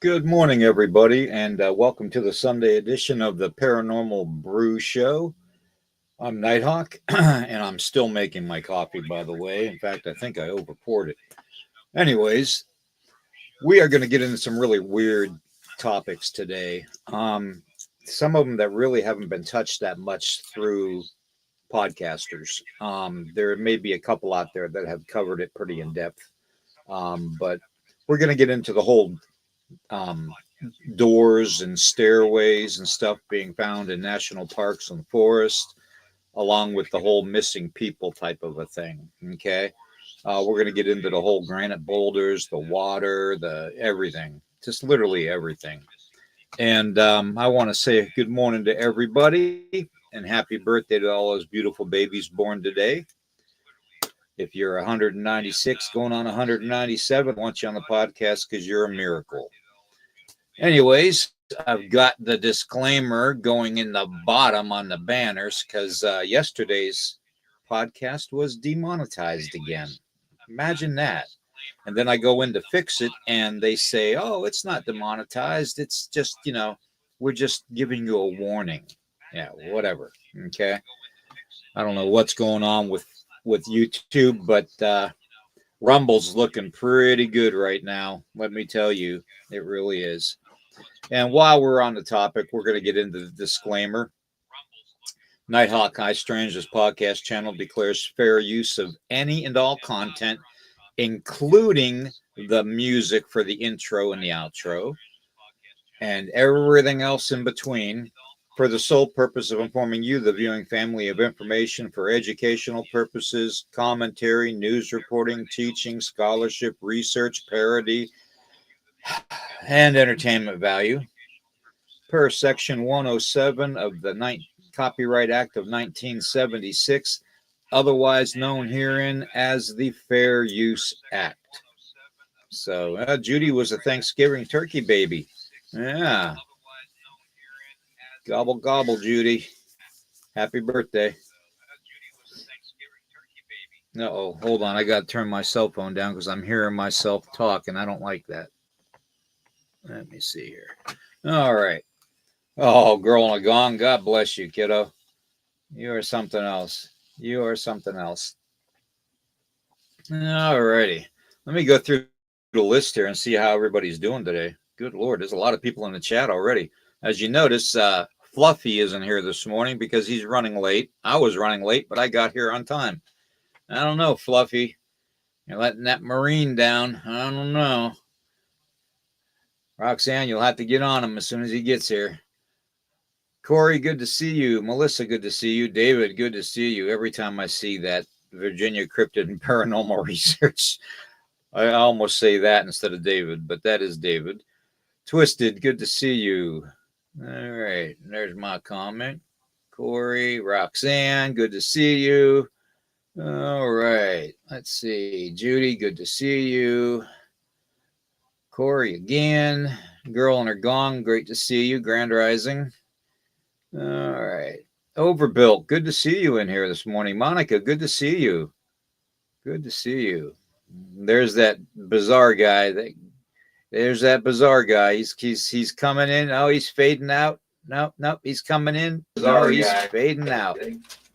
Good morning, everybody, and welcome to the Sunday edition of the Paranormal Brew Show. I'm Nighthawk, and I'm still making my coffee, by the way. In fact, I think I overpoured it. Anyways, we are going to get into some really weird topics today. Some of them that really haven't been touched that much through podcasters. There may be a couple out there that have covered it pretty in depth, but we're going to get into the whole um, doors and stairways and stuff being found in national parks and forests, along with the whole missing people type of a thing. Okay. We're going to get into the whole granite boulders, the water, the everything, just literally everything. And I want to say good morning to everybody and happy birthday to all those beautiful babies born today. If you're 196 going on 197, I want you on the podcast because you're a miracle. Anyways, I've got the disclaimer going in the bottom on the banners because yesterday's podcast was demonetized again. Imagine that. And then I go in to fix it and they say, oh, it's not demonetized. It's just, we're just giving you a warning. Yeah, whatever. Okay. I don't know what's going on with YouTube, but Rumble's looking pretty good right now. Let me tell you, it really is. And while we're on the topic, we're going to get into the disclaimer. Nighthawk High Strange, this podcast channel declares fair use of any and all content, including the music for the intro and the outro, and everything else in between, for the sole purpose of informing you, the viewing family, of information for educational purposes, commentary, news reporting, teaching, scholarship, research, parody, and entertainment value, per Section 107 of the Copyright Act of 1976, otherwise known herein as the Fair Use Act. So Judy was a Thanksgiving turkey baby. Yeah. Gobble, gobble, Judy. Happy birthday. Uh-oh, hold on. I got to turn my cell phone down because I'm hearing myself talk, and I don't like that. Let me see here. All right. Oh, girl in a gong. God bless you, kiddo. You are something else. You are something else. All righty. Let me go through the list here and see how everybody's doing today. Good Lord, there's a lot of people in the chat already. As you notice, Fluffy isn't here this morning because he's running late. I was running late, but I got here on time. I don't know, Fluffy. You're letting that Marine down. I don't know. Roxanne, you'll have to get on him as soon as he gets here. Corey, good to see you. Melissa, good to see you. David, good to see you. Every time I see that Virginia Cryptid and Paranormal Research, I almost say that instead of David, but that is David. Twisted, good to see you. All right, there's my comment. Corey, Roxanne, good to see you. All right, let's see. Judy, good to see you. Corey again. Girl in her gong, great to see you. Grand Rising. All right. Overbuilt, good to see you in here this morning. Monica, good to see you. Good to see you. There's that bizarre guy. There's that bizarre guy. He's coming in. Oh, he's fading out. Nope, he's coming in. Oh, he's fading out.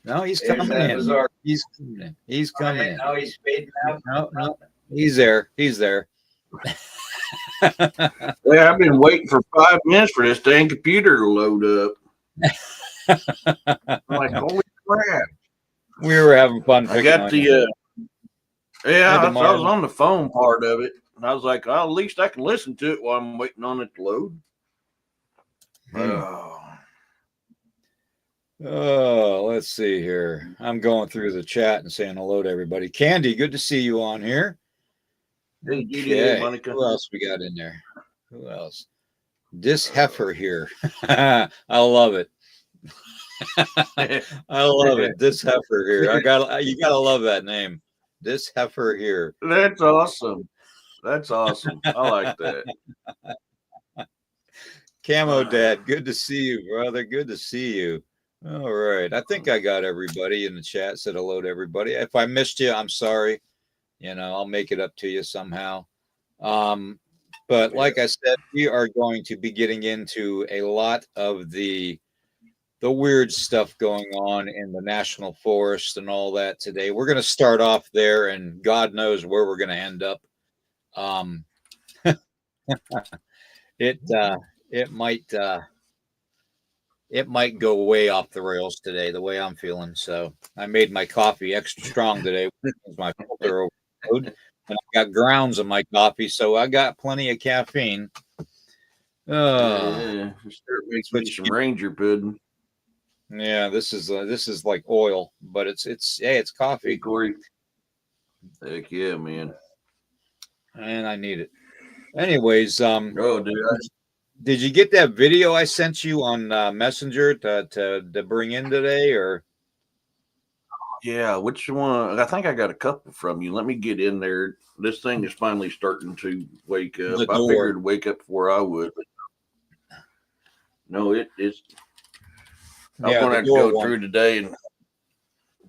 No, he's coming in. He's coming in. He's coming in. No, he's fading out. No. He's there. He's there. Yeah, I've been waiting for 5 minutes for this dang computer to load up. I'm like, holy crap. We were having fun. I got the I was on the phone part of it. And I was like, well, at least I can listen to it while I'm waiting on it to load. Oh, let's see here. I'm going through the chat and saying hello to everybody. Candy, good to see you on here. Hey, okay. Monica. Who else we got in there? Who else? This heifer here. I love it. I love it. This heifer here. You gotta love that name. This heifer here. That's awesome. That's awesome. I like that. Camo Dad, good to see you, brother. Good to see you. All right. I think I got everybody in the chat. Said hello to everybody. If I missed you, I'm sorry. I'll make it up to you somehow. But like I said, we are going to be getting into a lot of the weird stuff going on in the national forest and all that today. We're going to start off there, and God knows where we're going to end up. It it might it might go way off the rails today, the way I'm feeling. So I made my coffee extra strong today. My filter overload, and I got grounds in my coffee, so I got plenty of caffeine. Yeah, start making me some Ranger pudding. Yeah, this is like oil, but it's coffee. Hey, Corey. Heck yeah, man. And I need it. Anyways, oh, dude, did you get that video I sent you on Messenger to bring in today, or? Yeah, which one? I think I got a couple from you. Let me get in there. This thing is finally starting to wake up. I figured it'd wake up before I would. But no, it's. I'm going to have to go through today and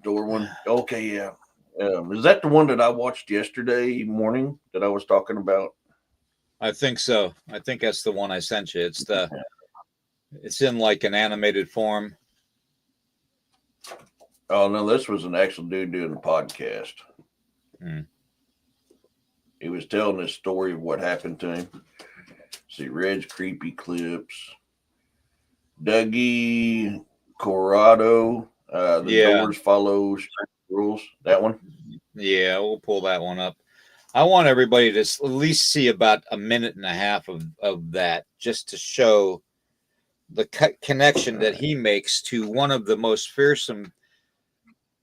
door one. Okay, yeah. Is that the one that I watched yesterday morning that I was talking about? I think so. I think that's the one I sent you. It's in like an animated form. Oh no, this was an actual dude doing a podcast. He was telling this story of what happened to him. See, Red's creepy clips. Dougie Corrado. The Doors follow rules. That one. Yeah, we'll pull that one up. I want everybody to at least see about a minute and a half of that, just to show the connection that he makes to one of the most fearsome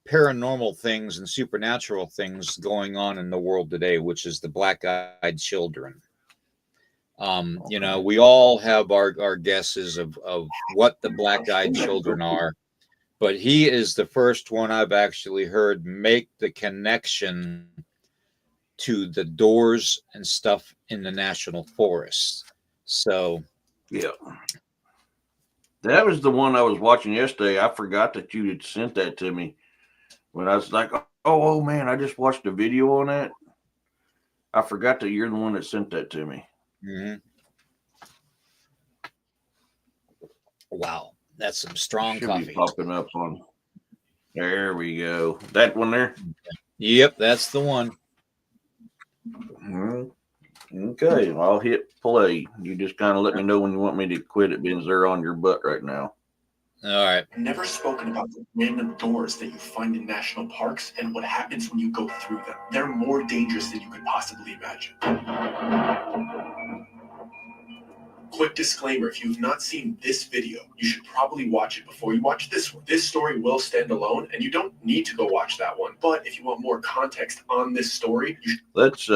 paranormal things and supernatural things going on in the world today, which is the black-eyed children. We all have our guesses of what the black-eyed children are, but he is the first one I've actually heard make the connection to the doors and stuff in the national forest. So yeah, that was the one I was watching yesterday. I forgot that you had sent that to me when I was like, oh man, I just watched a video on that. I forgot that you're the one that sent that to me. Mm-hmm. Wow, that's some strong coffee. Be popping up on. There we go. That one there. Yep, that's the one. Okay, I'll hit play. You just kind of let me know when you want me to quit it, being they're on your butt right now. All right. I've never spoken about the random doors that you find in national parks and what happens when you go through them. They're more dangerous than you could possibly imagine. Quick disclaimer, if you've not seen this video, you should probably watch it before you watch this one. This story will stand alone, and you don't need to go watch that one. But if you want more context on this story, you should... Let's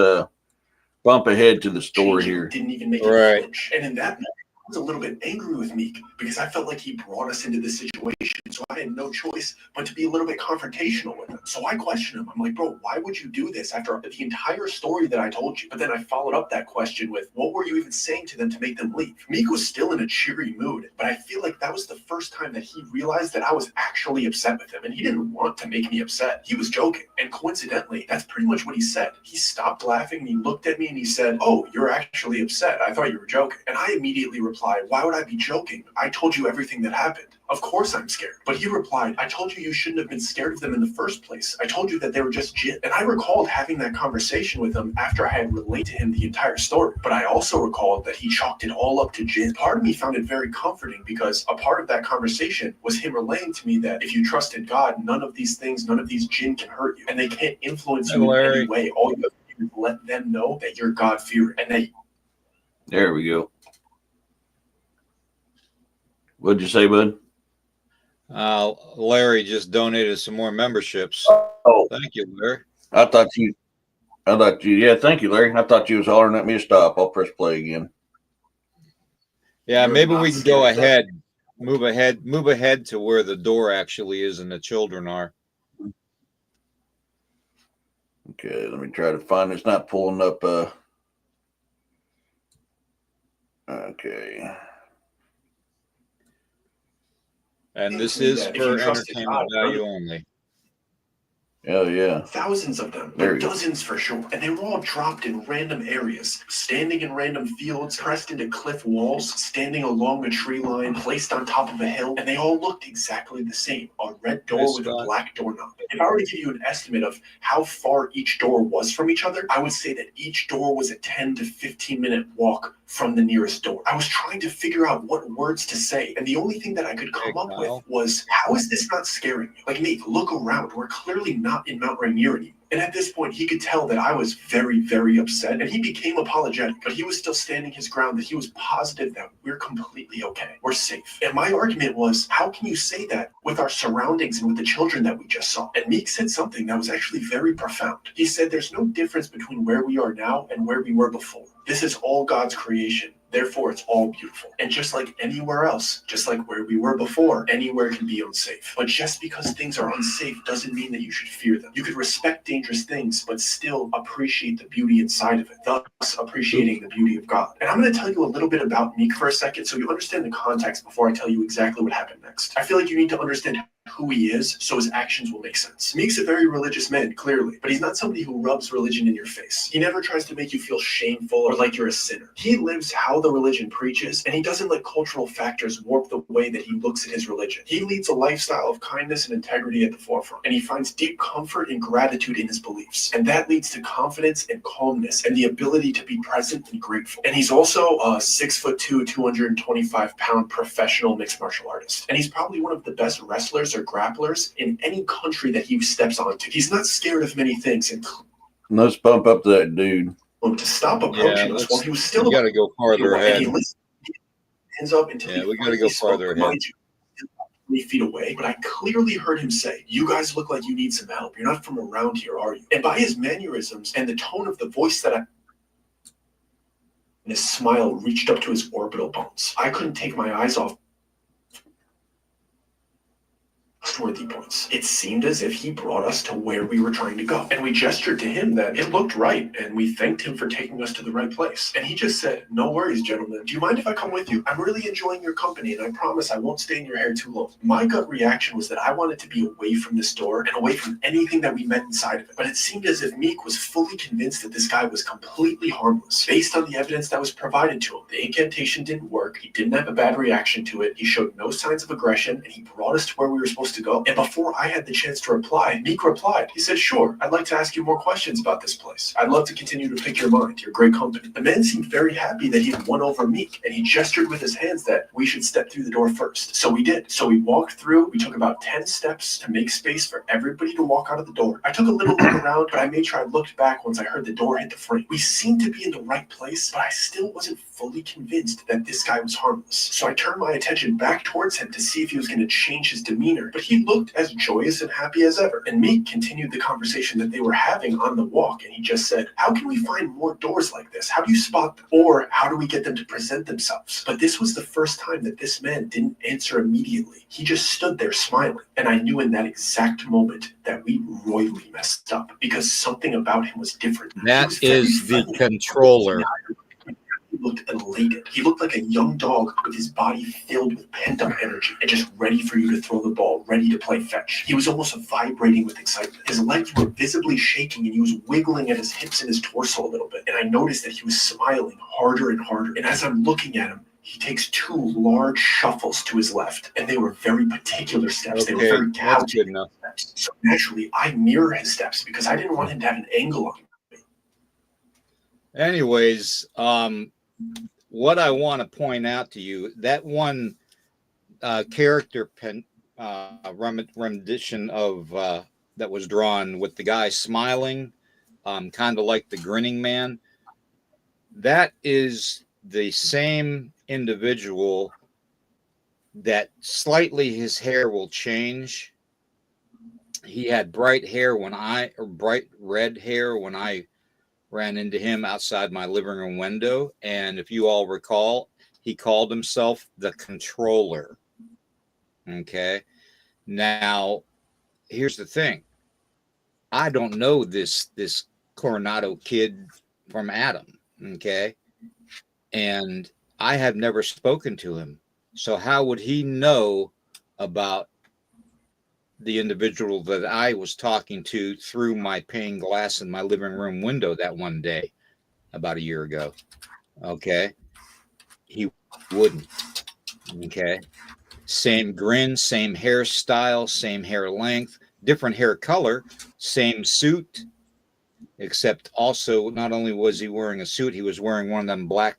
bump ahead to the story here. Didn't even make it flinch. And in that moment, I was a little bit angry with Meek because I felt like he brought us into this situation. So I had no choice but to be a little bit confrontational with him. So I questioned him. I'm like, bro, why would you do this after the entire story that I told you? But then I followed up that question with, what were you even saying to them to make them leave? Meek was still in a cheery mood, but I feel like that was the first time that he realized that I was actually upset with him. And he didn't want to make me upset. He was joking. And coincidentally, that's pretty much what he said. He stopped laughing and he looked at me and he said, oh, you're actually upset. I thought you were joking. And I immediately replied, why would I be joking? I told you everything that happened. Of course I'm scared. But he replied, I told you you shouldn't have been scared of them in the first place. I told you that they were just jinn. And I recalled having that conversation with him after I had relayed to him the entire story. But I also recalled that he chalked it all up to jinn. Part of me found it very comforting because a part of that conversation was him relaying to me that if you trust in God, none of these things, none of these jinn can hurt you. And they can't influence you in any way. All you have to do is let them know that you're God-fearing. And that... There we go. What'd you say, bud? Larry just donated some more memberships. Oh, thank you, Larry. I thought you. Yeah, thank you, Larry. I thought you was hollering at me to stop. I'll press play again. Yeah, maybe we can go ahead, move ahead to where the door actually is and the children are. Okay, let me try to find. It's not pulling up. Okay. And this is for entertainment value only. Oh, yeah. Thousands of them, There like you go. dozens for sure. And they were all dropped in random areas, standing in random fields, pressed into cliff walls, standing along a tree line, placed on top of a hill, and they all looked exactly the same. A red door with a black doorknob. If I were to give you an estimate of how far each door was from each other, I would say that each door was a 10 to 15 minute walk from the nearest door. I was trying to figure out what words to say, and the only thing that I could come up with was, how is this not scaring you? Like, Nate, look around. We're clearly not in Mount Rainier anymore. And at this point, he could tell that I was very, very upset, and he became apologetic, but he was still standing his ground that he was positive that we're completely okay. We're safe. And my argument was, how can you say that with our surroundings and with the children that we just saw? And Meek said something that was actually very profound. He said, there's no difference between where we are now and where we were before. This is all God's creation. Therefore, it's all beautiful. And just like anywhere else, just like where we were before, anywhere can be unsafe. But just because things are unsafe doesn't mean that you should fear them. You could respect dangerous things, but still appreciate the beauty inside of it, thus appreciating the beauty of God. And I'm going to tell you a little bit about Meek for a second so you understand the context before I tell you exactly what happened next. I feel like you need to understand who he is so his actions will make sense. Meek's a very religious man, clearly, but he's not somebody who rubs religion in your face. He never tries to make you feel shameful or like you're a sinner. He lives how the religion preaches, and he doesn't let cultural factors warp the way that he looks at his religion. He leads a lifestyle of kindness and integrity at the forefront, and he finds deep comfort and gratitude in his beliefs. And that leads to confidence and calmness and the ability to be present and grateful. And he's also a 6'2", 225-pound professional mixed martial artist. And he's probably one of the best wrestlers or grapplers in any country that he steps onto. He's not scared of many things. And let's bump up that dude. To stop approaching us while he was still. We got to go farther ahead. And he listened, hands up until we got to go farther ahead. 20 feet away, but I clearly heard him say, "You guys look like you need some help. You're not from around here, are you?" And by his mannerisms and the tone of the voice and his smile reached up to his orbital bones. I couldn't take my eyes off trustworthy points. It seemed as if he brought us to where we were trying to go. And we gestured to him that it looked right, and we thanked him for taking us to the right place. And he just said, "No worries, gentlemen. Do you mind if I come with you? I'm really enjoying your company, and I promise I won't stay in your hair too long." My gut reaction was that I wanted to be away from this door and away from anything that we met inside of it. But it seemed as if Meek was fully convinced that this guy was completely harmless, based on the evidence that was provided to him. The incantation didn't work. He didn't have a bad reaction to it. He showed no signs of aggression, and he brought us to where we were supposed to go. And before I had the chance to reply, Meek replied. He said, "Sure, I'd like to ask you more questions about this place. I'd love to continue to pick your mind. You're great company." The man seemed very happy that he'd won over Meek, and he gestured with his hands that we should step through the door first. So we did. So we walked through. We took about 10 steps to make space for everybody to walk out of the door. I took a little look around, but I made sure I looked back once I heard the door hit the frame. We seemed to be in the right place, but I still wasn't fully convinced that this guy was harmless. So I turned my attention back towards him to see if he was going to change his demeanor, but he looked as joyous and happy as ever. And Meek continued the conversation that they were having on the walk, and he just said, "How can we find more doors like this? How do you spot them? Or how do we get them to present themselves?" But this was the first time that this man didn't answer immediately. He just stood there smiling, and I knew in that exact moment that we royally messed up because something about him was different. That is the controller. He looked elated. He looked like a young dog with his body filled with pent-up energy and just ready for you to throw the ball, ready to play fetch. He was almost vibrating with excitement. His legs were visibly shaking, and he was wiggling at his hips and his torso a little bit. And I noticed that he was smiling harder and harder. And as I'm looking at him, he takes 2 large shuffles to his left, and they were very particular steps. They were very calculated steps. So naturally, I mirror his steps because I didn't want him to have an angle on me. Anyways, what I want to point out to you, that one character rendition of that was drawn with the guy smiling, kind of like the grinning man, that is the same individual that slightly his hair will change. He had bright red hair when I ran into him outside my living room window. And if you all recall, he called himself the Controller. Okay. Now, here's the thing. I don't know this Coronado kid from Adam. Okay. And I have never spoken to him. So how would he know about the individual that I was talking to through my pane glass in my living room window that one day about a year ago. Okay. He wouldn't. Okay. Same grin, same hairstyle, same hair length, different hair color, same suit, except also not only was he wearing a suit, he was wearing one of them black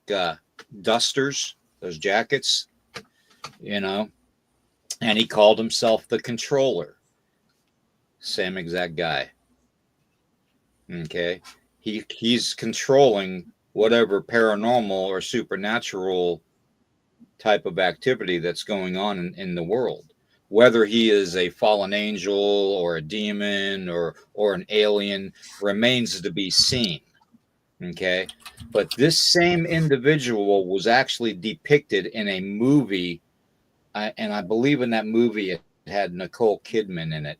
dusters, those jackets, and he called himself the controller. Same exact guy. Okay. He's controlling whatever paranormal or supernatural type of activity that's going on in the world. Whether he is a fallen angel or a demon or an alien remains to be seen. Okay. But this same individual was actually depicted in a movie, and I believe in that movie it had Nicole Kidman in it.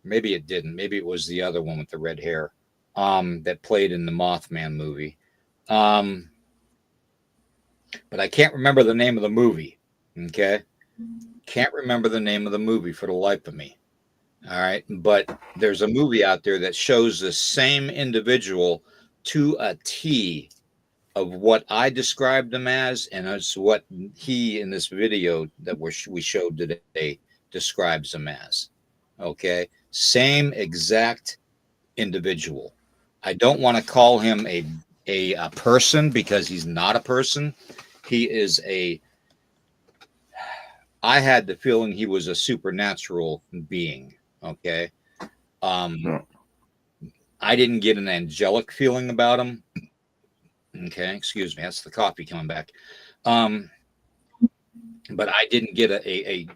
Maybe it didn't. Maybe it was the other one with the red hair that played in the Mothman movie. But I can't remember the name of the movie. Okay. Can't remember the name of the movie for the life of me. All right. But there's a movie out there that shows the same individual to a T of what I described him as, and it's what he in this video that we showed today describes him as. Okay. Same exact individual. I don't want to call him a person because he's not a person. He is I had the feeling he was a supernatural being. Okay. I didn't get an angelic feeling about him. Okay. Excuse me. That's the coffee coming back. But I didn't get a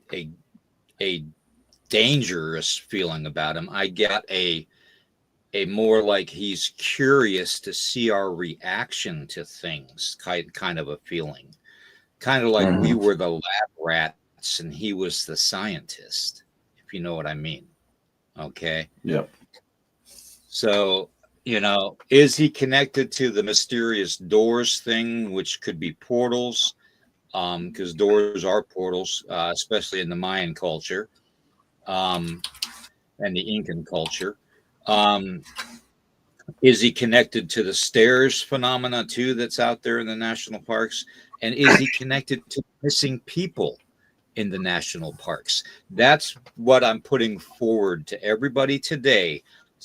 dangerous feeling about him. I got a more like he's curious to see our reaction to things kind of a feeling. Kind of like we were the lab rats and he was the scientist, if you know what I mean. Okay. Yep. So, is he connected to the mysterious doors thing, which could be portals? Because doors are portals, especially in the Mayan culture, and the Incan culture. Is he connected to the stairs phenomena too that's out there in the national parks? And is he connected to missing people in the national parks? That's what I'm putting forward to everybody today,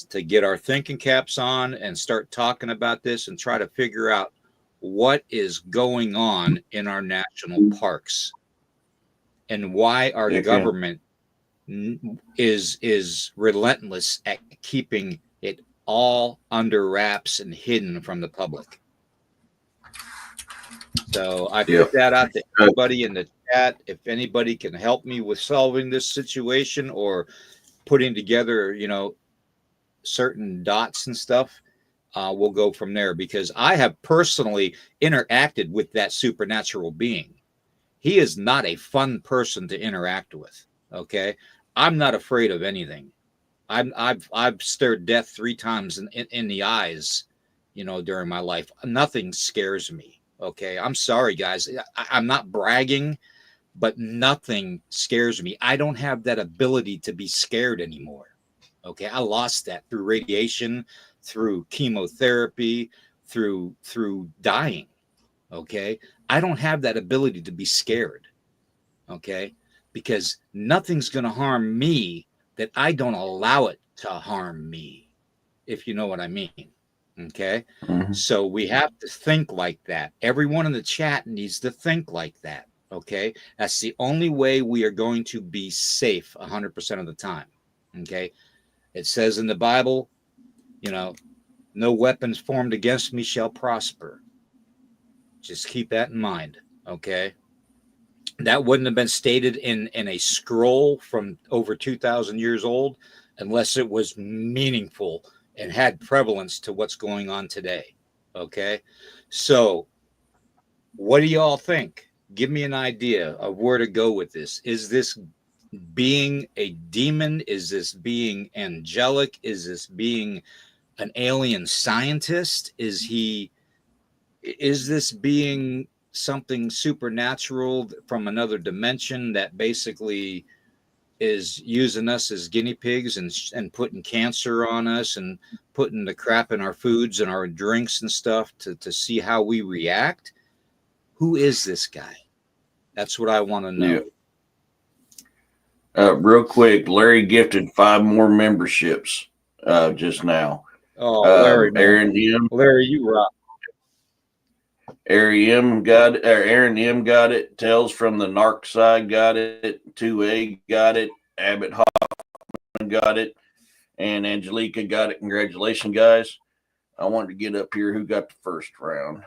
to get our thinking caps on and start talking about this and try to figure out what is going on in our national parks and why our government is relentless at keeping it all under wraps and hidden from the public. So I put that out to everybody in the chat. If anybody can help me with solving this situation or putting together, certain dots and stuff, we'll go from there, because I have personally interacted with that supernatural being. He is not a fun person to interact with. Okay. I'm not afraid of anything. I've stared death 3 times in the eyes, during my life. Nothing scares me. Okay. I'm sorry, guys. I'm not bragging, but nothing scares me. I don't have that ability to be scared anymore. Okay. I lost that through radiation, through chemotherapy, through dying. Okay. I don't have that ability to be scared. Okay. Because nothing's going to harm me that I don't allow it to harm me, if you know what I mean. Okay. So we have to think like that. Everyone in the chat needs to think like that. Okay. That's the only way we are going to be safe 100% of the time. Okay. It says in the Bible, no weapons formed against me shall prosper. Just keep that in mind. Okay. That wouldn't have been stated in a scroll from over 2,000 years old unless it was meaningful and had prevalence to what's going on today. Okay. So what do y'all think? Give me an idea of where to go with this. Is this being a demon? Is this being angelic? Is this being an alien scientist? Is this being something supernatural from another dimension that basically is using us as guinea pigs and putting cancer on us and putting the crap in our foods and our drinks and stuff to see how we react? Who is this guy? That's what I want to know. Yeah. Real quick, Larry gifted 5 more memberships just now. Oh, Larry, Aaron M. Larry, you rock. Aaron M got it. Tales from the Narc side got it. 2A got it. Abbott Hoffman got it. And Angelica got it. Congratulations, guys. I wanted to get up here. Who got the first round?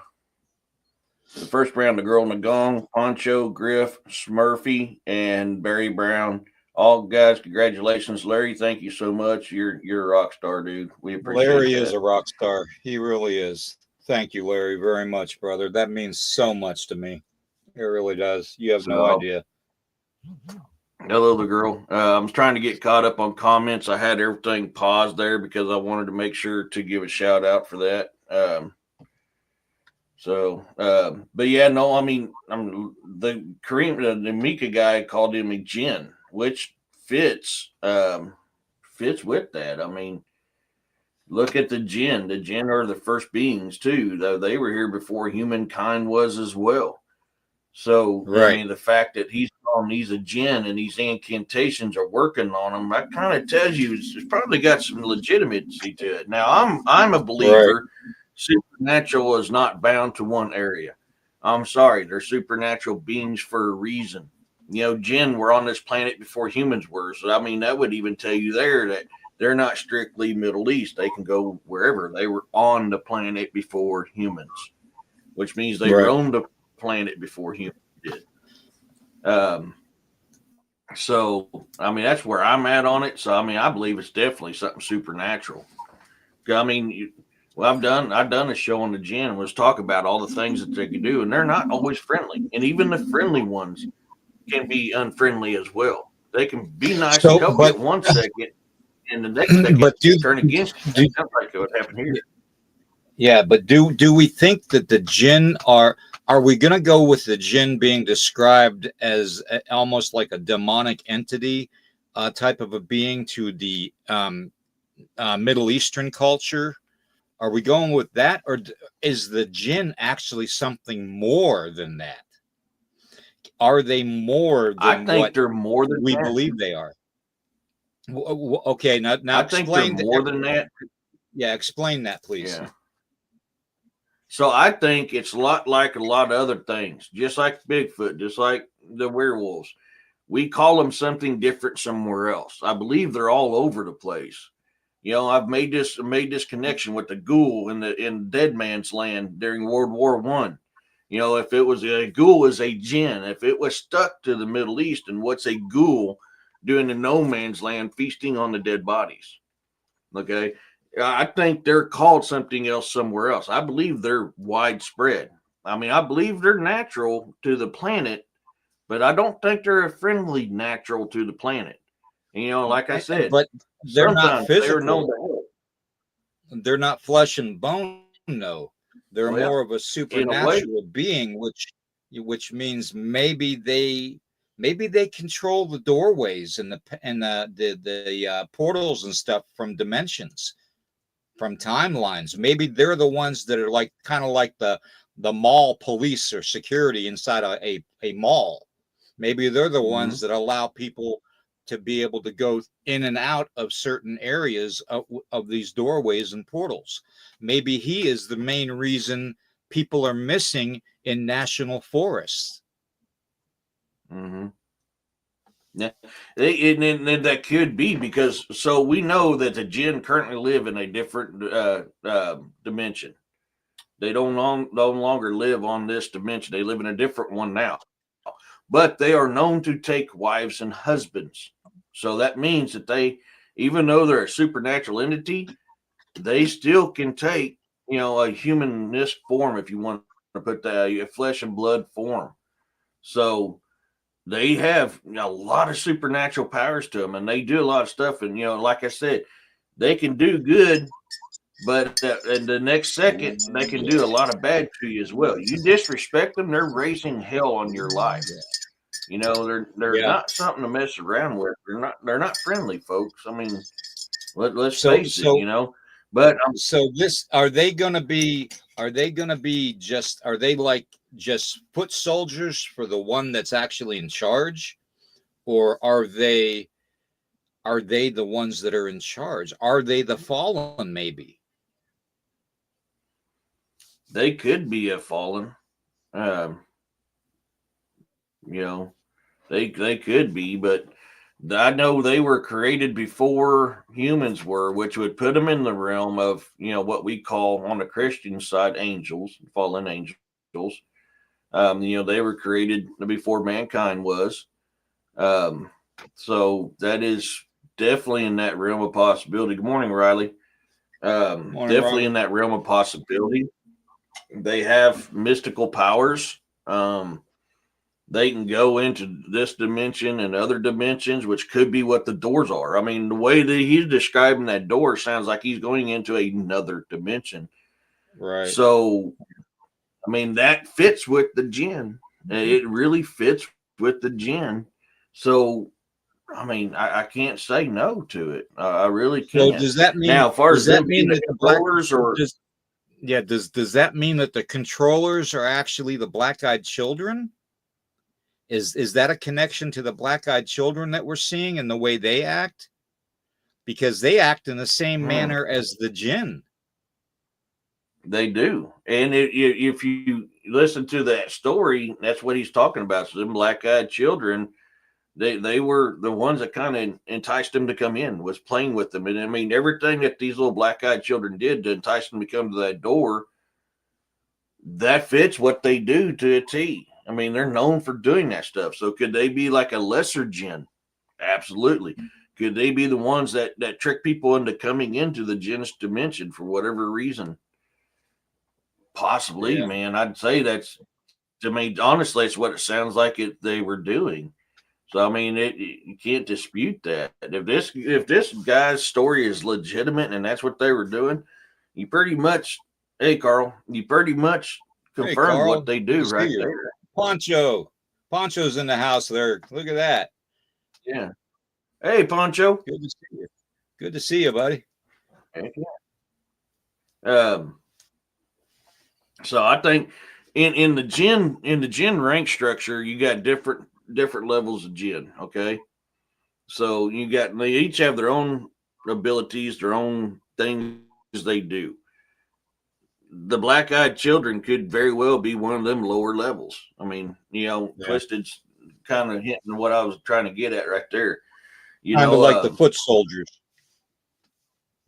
The first round, the girl in the gong, Poncho, Griff, Smurfy, and Barry Brown. All guys, congratulations, Larry. Thank you so much. You're a rock star, dude. We appreciate Larry that. is a rock star. He really is. Thank you, Larry, very much, brother. That means so much to me. It really does. You have no idea. Hello, the girl. I was trying to get caught up on comments. I had everything paused there because I wanted to make sure to give a shout out for that. But yeah, no, I mean, the Kareem, the Mika guy called him a djinn, which fits with that. I mean, look at the jinn. The jinn are the first beings too, though they were here before humankind was as well. So, right. I mean, the fact that he's calling these a jinn and these incantations are working on him, that kind of tells you it's probably got some legitimacy to it. Now, I'm a believer. Right. Supernatural is not bound to one area. I'm sorry, they're supernatural beings for a reason. You know, jinn were on this planet before humans were. So, I mean, that would even tell you there that they're not strictly Middle East. They can go wherever. They were on the planet before humans, which means they roamed the planet before humans did. So, I mean, that's where I'm at on it. So, I mean, I believe it's definitely something supernatural. I mean, I've done a show on the jinn and was talk about all the things that they can do, and they're not always friendly. And even the friendly ones can be unfriendly as well. They can be nice and help you 1 second, and the next second turn against you. Sounds like what happened here. Yeah, but do we think that the jinn are we going to go with the jinn being described as almost like a demonic entity type of a being to the Middle Eastern culture? Are we going with that, or is the jinn actually something more than that? Are they more than I think they're more than we believe they are? Okay, now I think they're more than that. Yeah, explain that, please. Yeah. So I think it's a lot like a lot of other things, just like Bigfoot, just like the werewolves. We call them something different somewhere else. I believe they're all over the place. You know, I've made this connection with the ghoul in Dead Man's Land during World War I. You know, if it was a ghoul is a jinn, if it was stuck to the Middle East, and what's a ghoul doing in no man's land, feasting on the dead bodies? Okay, I think they're called something else somewhere else. I believe they're widespread. I mean, I believe they're natural to the planet, but I don't think they're a friendly natural to the planet. You know, like I said, but they're not physical. They're not flesh and bone, no. They're more of a supernatural being, which means maybe they control the doorways and the portals and stuff from dimensions, from timelines. Maybe they're the ones that are like kind of like the mall police or security inside a mall. Maybe they're the ones that allow people to be able to go in and out of certain areas of these doorways and portals. Maybe he is the main reason people are missing in national forests. Mm-hmm. Yeah, and that could be because so we know that the jinn currently live in a different dimension. They no longer live on this dimension. They live in a different one now. But they are known to take wives and husbands. So that means that they, even though they're a supernatural entity, they still can take, you know, a humanistic form, if you want to put that, a flesh and blood form. So they have a lot of supernatural powers to them, and they do a lot of stuff. And, you know, like I said, they can do good, but in the next second, they can do a lot of bad to you as well. You disrespect them, they're raising hell on your life. You know, they're not something to mess around with. They're not friendly, folks. I mean, let's face it, you know. But so this, are they going to be just, are they like just foot soldiers for the one that's actually in charge, or are they the ones that are in charge? Are they the fallen? Maybe they could be a fallen. You know, they could be, but I know they were created before humans were, which would put them in the realm of, you know, what we call on the Christian side angels, fallen angels. You know, they were created before mankind was. So that is definitely in that realm of possibility. Good morning, Riley. Definitely Riley. in that realm of possibility. They have mystical powers. They can go into this dimension and other dimensions, which could be what the doors are. I mean, the way that he's describing that door sounds like he's going into another dimension. Right. So, I mean, that fits with the jinn. It really fits with the jinn. So, I mean, I can't say no to it. I really can't. So does that mean, now, as far does as that mean that the controllers does that mean that the controllers are actually the black-eyed children? Is that a connection to the black-eyed children that we're seeing and the way they act? Because they act in the same manner as the jinn. They do. And if you listen to that story, that's what he's talking about. So them black-eyed children, they were the ones that kind of enticed them to come in, was playing with them. And I mean, everything that these little black-eyed children did to entice them to come to that door, that fits what they do to a T. I mean, they're known for doing that stuff. So could they be like a lesser jinn? Absolutely. Could they be the ones that trick people into coming into the jinn's dimension for whatever reason? Possibly, man. I'd say that's, I mean, honestly, it's what it sounds like they were doing. So, I mean, you can't dispute that. If this guy's story is legitimate and that's what they were doing, you pretty much, hey, Carl, you pretty much confirmed what they do right there. Poncho's in the house there. Look at that. Yeah. Hey, Poncho. Good to see you. Good to see you, buddy. Heck yeah. So I think in the jinn rank structure, you got different levels of jinn. Okay. So they each have their own abilities, their own things they do. The black-eyed children could very well be one of them lower levels. I mean, you know, Twisted's kind of hitting what I was trying to get at right there. You kind know, of like the foot soldiers.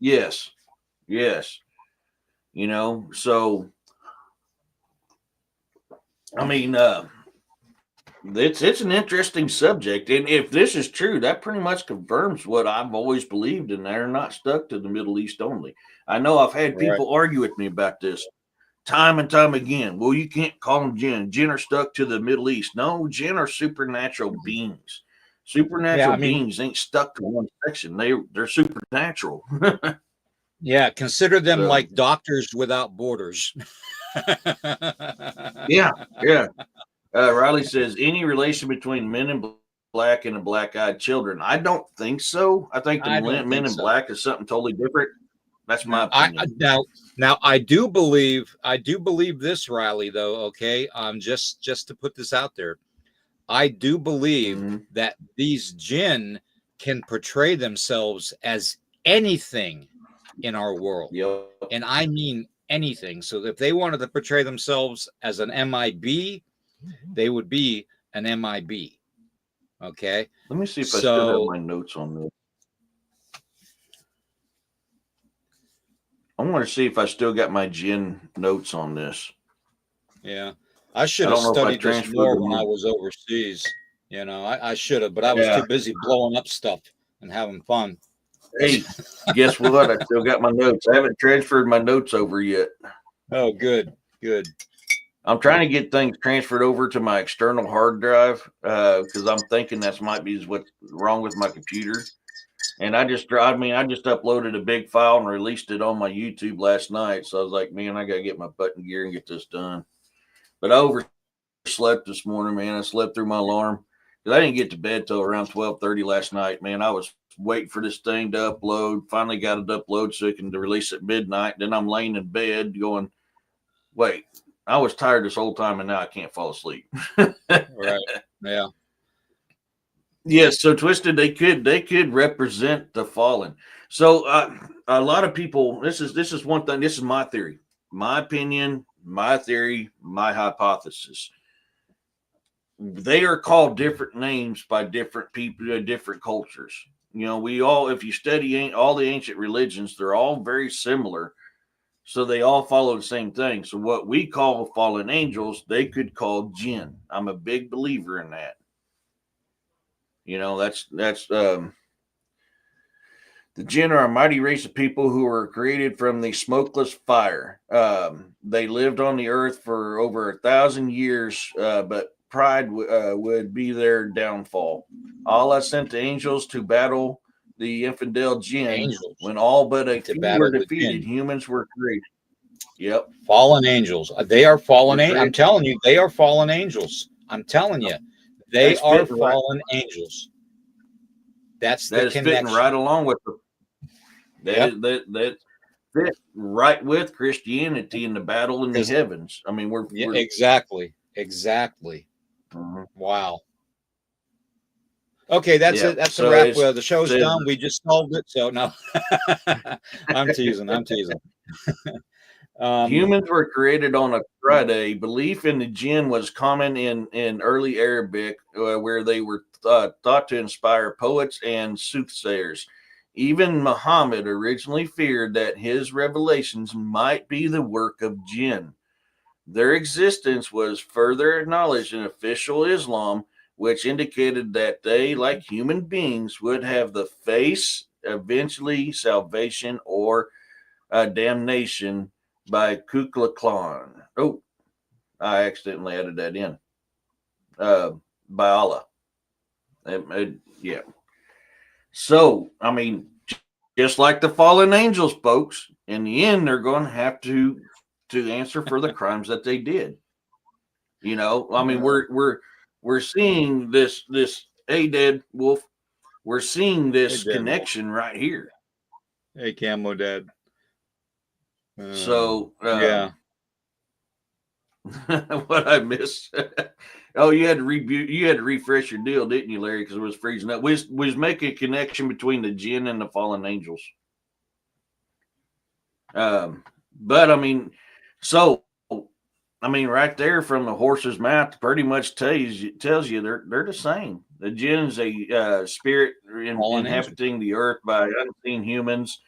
Yes. You know, so I mean, it's an interesting subject, and if this is true, that pretty much confirms what I've always believed, and they're not stuck to the Middle East only. I know I've had people argue with me about this time and time again. Well, you can't call them jinn. Jinn are stuck to the Middle East. No, jinn are supernatural beings. Supernatural beings ain't stuck to one section. They're supernatural. Yeah, consider them like doctors without borders. Yeah. Riley says, any relation between Men in Black and the black-eyed children? I don't think so. I think the Men in Black is something totally different. That's my opinion. Now I do believe this, Riley, though. Okay, just to put this out there, I do believe that these jinn can portray themselves as anything in our world, and I mean anything. So if they wanted to portray themselves as an MIB, they would be an MIB. Okay. Let me see if I still have my notes on this. I want to see if I still got my jinn notes on this. Yeah, I should have studied this more when I was overseas. You know, I should have, but I was too busy blowing up stuff and having fun. Hey, guess what? I still got my notes. I haven't transferred my notes over yet. Oh, good. I'm trying to get things transferred over to my external hard drive because I'm thinking that might be what's wrong with my computer. And I just uploaded a big file and released it on my YouTube last night. So I was like, man, I got to get my butt in gear and get this done. But I overslept this morning, man. I slept through my alarm. because I didn't get to bed till around 12:30 last night. Man, I was waiting for this thing to upload. Finally got it upload so it can release at midnight. Then I'm laying in bed going, wait, I was tired this whole time and now I can't fall asleep. Right. Yeah. Yes, so Twisted, they could represent the fallen. So a lot of people, this is one thing. This is my theory, my opinion, my theory, my hypothesis. They are called different names by different people, different cultures. You know, we all, if you study all the ancient religions, they're all very similar. So they all follow the same thing. So what we call fallen angels, they could call jinn. I'm a big believer in that. You know, that's the jinn are a mighty race of people who were created from the smokeless fire. They lived on the earth for over 1,000 years, but pride would be their downfall. Allah sent the angels to battle the infidel jinn. Angels. When all but a To few battle were the defeated, jinn. humans were created. Yep. Fallen angels. They are fallen. We're I'm telling you, they are fallen angels. I'm telling you, they That's are fitting right. fallen angels. That's That the is connection. fitting right along with the that fit right with Christianity in the battle in the heavens. I mean, we're exactly. Wow. Okay, that's it. That's a wrap. The show's done. We just solved it. So no, I'm teasing. Humans were created on a Friday. Belief in the jinn was common in early Arabic, where they were thought to inspire poets and soothsayers. Even Muhammad originally feared that his revelations might be the work of jinn. Their existence was further acknowledged in official Islam, which indicated that they, like human beings, would have the face eventually salvation or damnation by Kukla Klan. Oh, I accidentally added that in. By Allah. Yeah. So, I mean, just like the fallen angels, folks, in the end, they're going to have to answer for the crimes that they did. You know, I mean, we're seeing this. Hey, Dad Wolf, we're seeing this connection right here. Hey, Camo Dad. So, yeah. What I missed? Oh, you had to refresh your deal, didn't you, Larry? Because it was freezing up. We was making a connection between the jinn and the fallen angels. But I mean, so I mean, right there from the horse's mouth, pretty much tells you they're the same. The jinn is a spirit inhabiting the earth by unseen humans,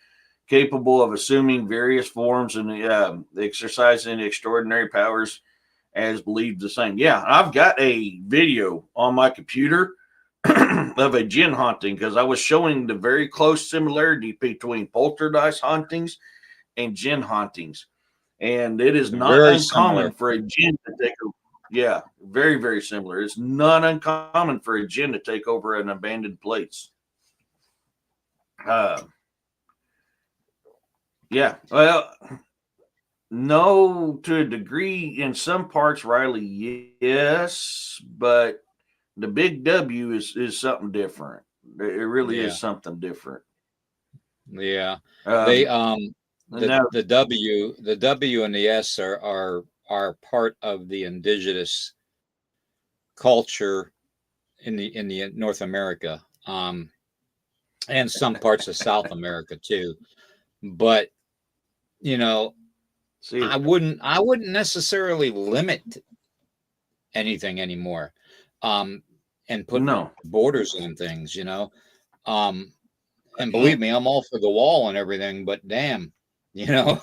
capable of assuming various forms and exercising extraordinary powers as believed the same. Yeah, I've got a video on my computer of a jinn haunting because I was showing the very close similarity between poltergeist hauntings and jinn hauntings. And it is not very uncommon for a jinn to take over. Yeah, very, very similar. It's not uncommon for a jinn to take over an abandoned place. Yeah, well, no, to a degree in some parts, Riley, yes, but the big W is something different. It really is something different. Yeah, they the W and the S are part of the indigenous culture in the North America, and some parts of South America too. But you know, I wouldn't necessarily limit anything anymore, and put borders on things. You know, and believe me, I'm all for the wall and everything. But damn, you know,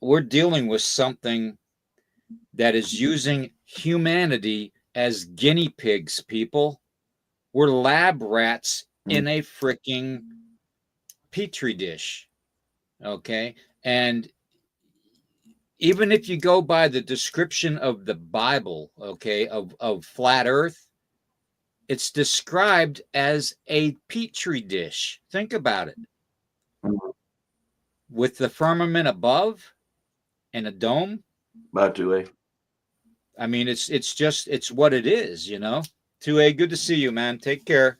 we're dealing with something that is using humanity as guinea pigs. People, we're lab rats in a freaking petri dish. Okay. And even if you go by the description of the Bible, okay, of flat earth, it's described as a petri dish. Think about it. With the firmament above and a dome. By 2A. I mean, it's what it is, you know. 2A, good to see you, man. Take care.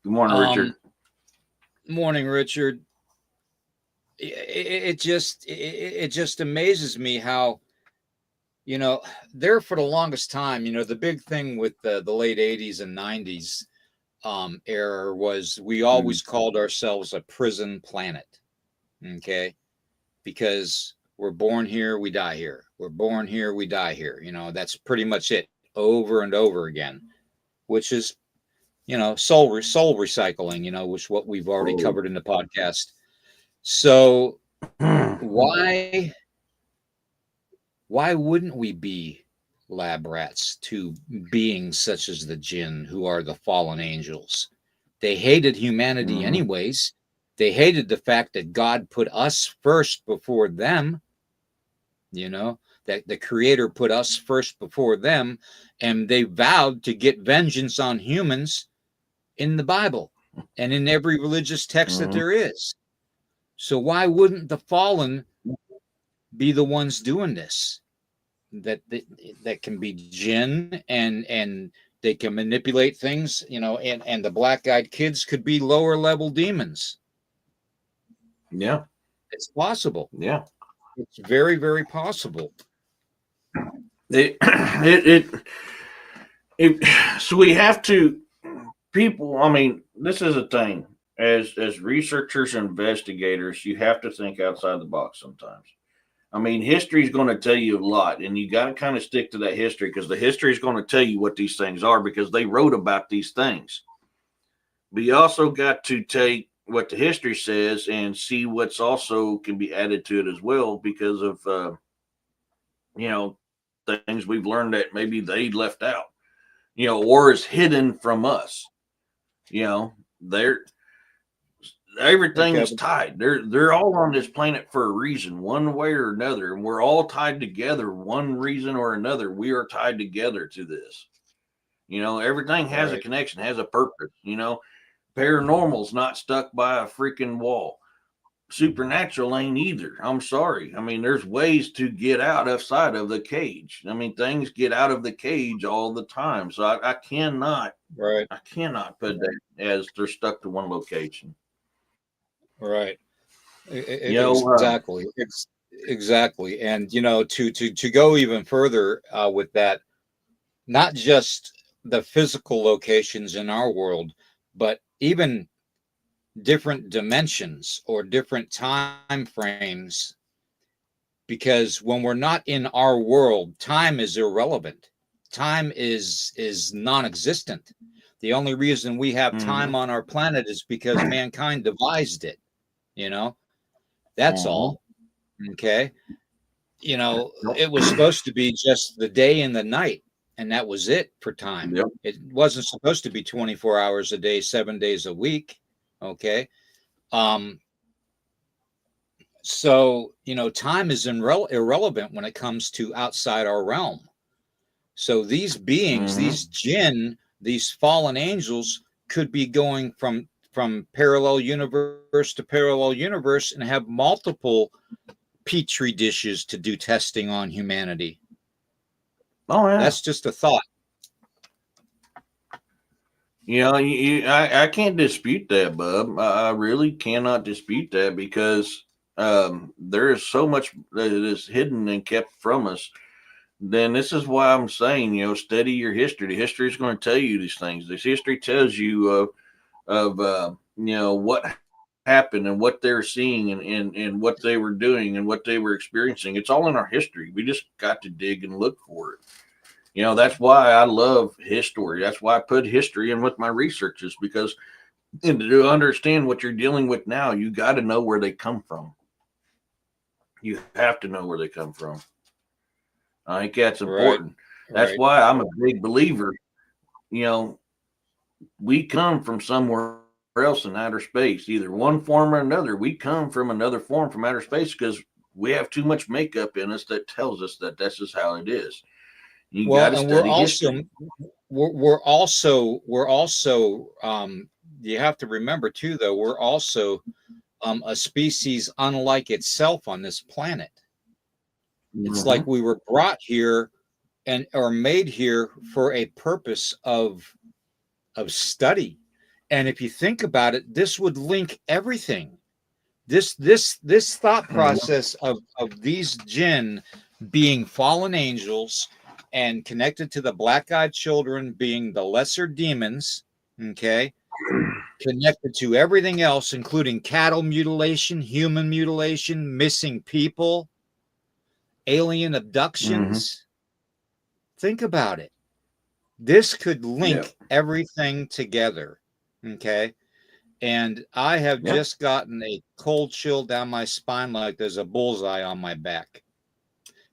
Good morning, Richard. Morning, Richard. It just amazes me how, you know, there for the longest time, you know, the big thing with the late 80s and 90s era was we always called ourselves a prison planet. Okay. Because we're born here, we die here. We're born here, we die here. You know, that's pretty much it over and over again, which is, you know, soul recycling, you know, which what we've already covered in the podcast. So why wouldn't we be lab rats to beings such as the jinn, who are the fallen angels? They hated humanity anyways. They hated the fact that God put us first before them, you know, that the creator put us first before them, and they vowed to get vengeance on humans in the Bible and in every religious text that there is. So why wouldn't the fallen be the ones doing this? That can be jinn, and they can manipulate things, you know, and the black-eyed kids could be lower level demons. Yeah, it's possible. Yeah, it's very, very possible. So we have to, people, I mean, this is a thing. As researchers and investigators, you have to think outside the box sometimes. I mean, history is going to tell you a lot, and you got to kind of stick to that history, because the history is going to tell you what these things are, because they wrote about these things. But you also got to take what the history says and see what's also can be added to it as well, because of, you know, things we've learned that maybe they left out, you know, or is hidden from us. You know, everything is tied. They're all on this planet for a reason, one way or another, and we're all tied together, one reason or another. We are tied together to this. You know, everything has a connection, has a purpose. You know, paranormal's not stuck by a freaking wall. Supernatural ain't either. I'm sorry. I mean, there's ways to get outside of the cage. I mean, things get out of the cage all the time. So I cannot, I cannot put that as they're stuck to one location. Right. Exactly. Exactly. And, you know, to go even further with that, not just the physical locations in our world, but even different dimensions or different time frames, because when we're not in our world, time is irrelevant. Time is non-existent. The only reason we have time on our planet is because mankind devised it, you know. That's all. Okay. You know, it was supposed to be just the day and the night, and that was it for time. It wasn't supposed to be 24 hours a day, 7 days a week. Okay. So, you know, time is irrelevant when it comes to outside our realm. So these beings, these jinn, these fallen angels, could be going from parallel universe to parallel universe and have multiple petri dishes to do testing on humanity. Oh, yeah. That's just a thought. You know, I can't dispute that, bub. I really cannot dispute that, because there is so much that is hidden and kept from us. Then this is why I'm saying, you know, study your history. The history is going to tell you these things. This history tells you of you know, what happened and what they're seeing, and what they were doing and what they were experiencing. It's all in our history. We just got to dig and look for it. You know, that's why I love history. That's why I put history in with my researches, because to understand what you're dealing with now, you got to know where they come from. You have to know where they come from. I think that's important. That's why I'm a big believer. You know, we come from somewhere else in outer space, either one form or another. We come from another form from outer space, because we have too much makeup in us that tells us that this is how it is. You got to study history. We're also you have to remember too, though, we're also a species unlike itself on this planet. It's like we were brought here and or made here for a purpose of study. And if you think about it, this would link everything. This thought process of these jinn being fallen angels and connected to the black-eyed children being the lesser demons, okay, connected to everything else, including cattle mutilation, human mutilation, missing people, alien abductions. Think about it. This could link everything together, okay? And I have just gotten a cold chill down my spine like there's a bullseye on my back,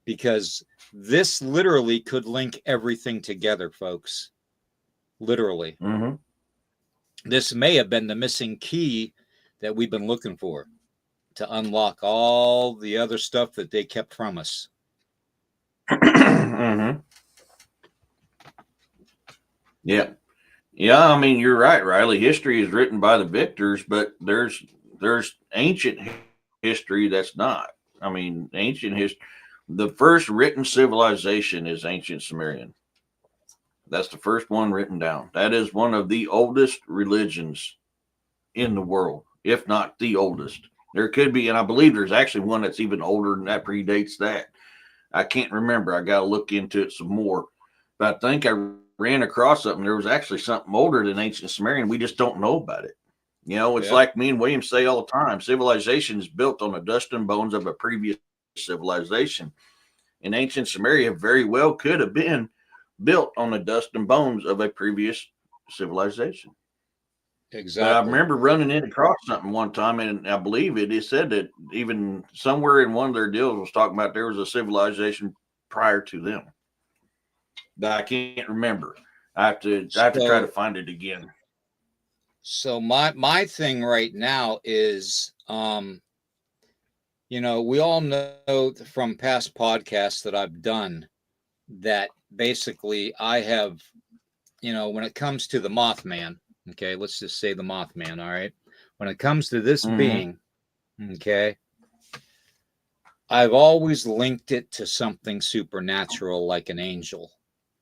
because this literally could link everything together, folks. Literally. This may have been the missing key that we've been looking for to unlock all the other stuff that they kept from us. Yeah. Yeah, I mean, you're right, Riley. History is written by the victors, but there's ancient history that's not. I mean, ancient history. The first written civilization is ancient Sumerian. That's the first one written down. That is one of the oldest religions in the world, if not the oldest. There could be, and I believe there's actually one that's even older and that predates that. I can't remember. I got to look into it some more. But I think I ran across something. There was actually something older than ancient Sumerian. We just don't know about it. You know, it's like me and William say all the time, civilization is built on the dust and bones of a previous civilization. And ancient Sumeria very well could have been built on the dust and bones of a previous civilization. Exactly. I remember running across something one time, and I believe it said that even somewhere in one of their deals was talking about there was a civilization prior to them. But I can't remember. I have to try to find it again. So my thing right now is, you know, we all know from past podcasts that I've done that basically I have, you know, when it comes to the Mothman, okay, let's just say the Mothman, all right? When it comes to this being, okay, I've always linked it to something supernatural like an angel,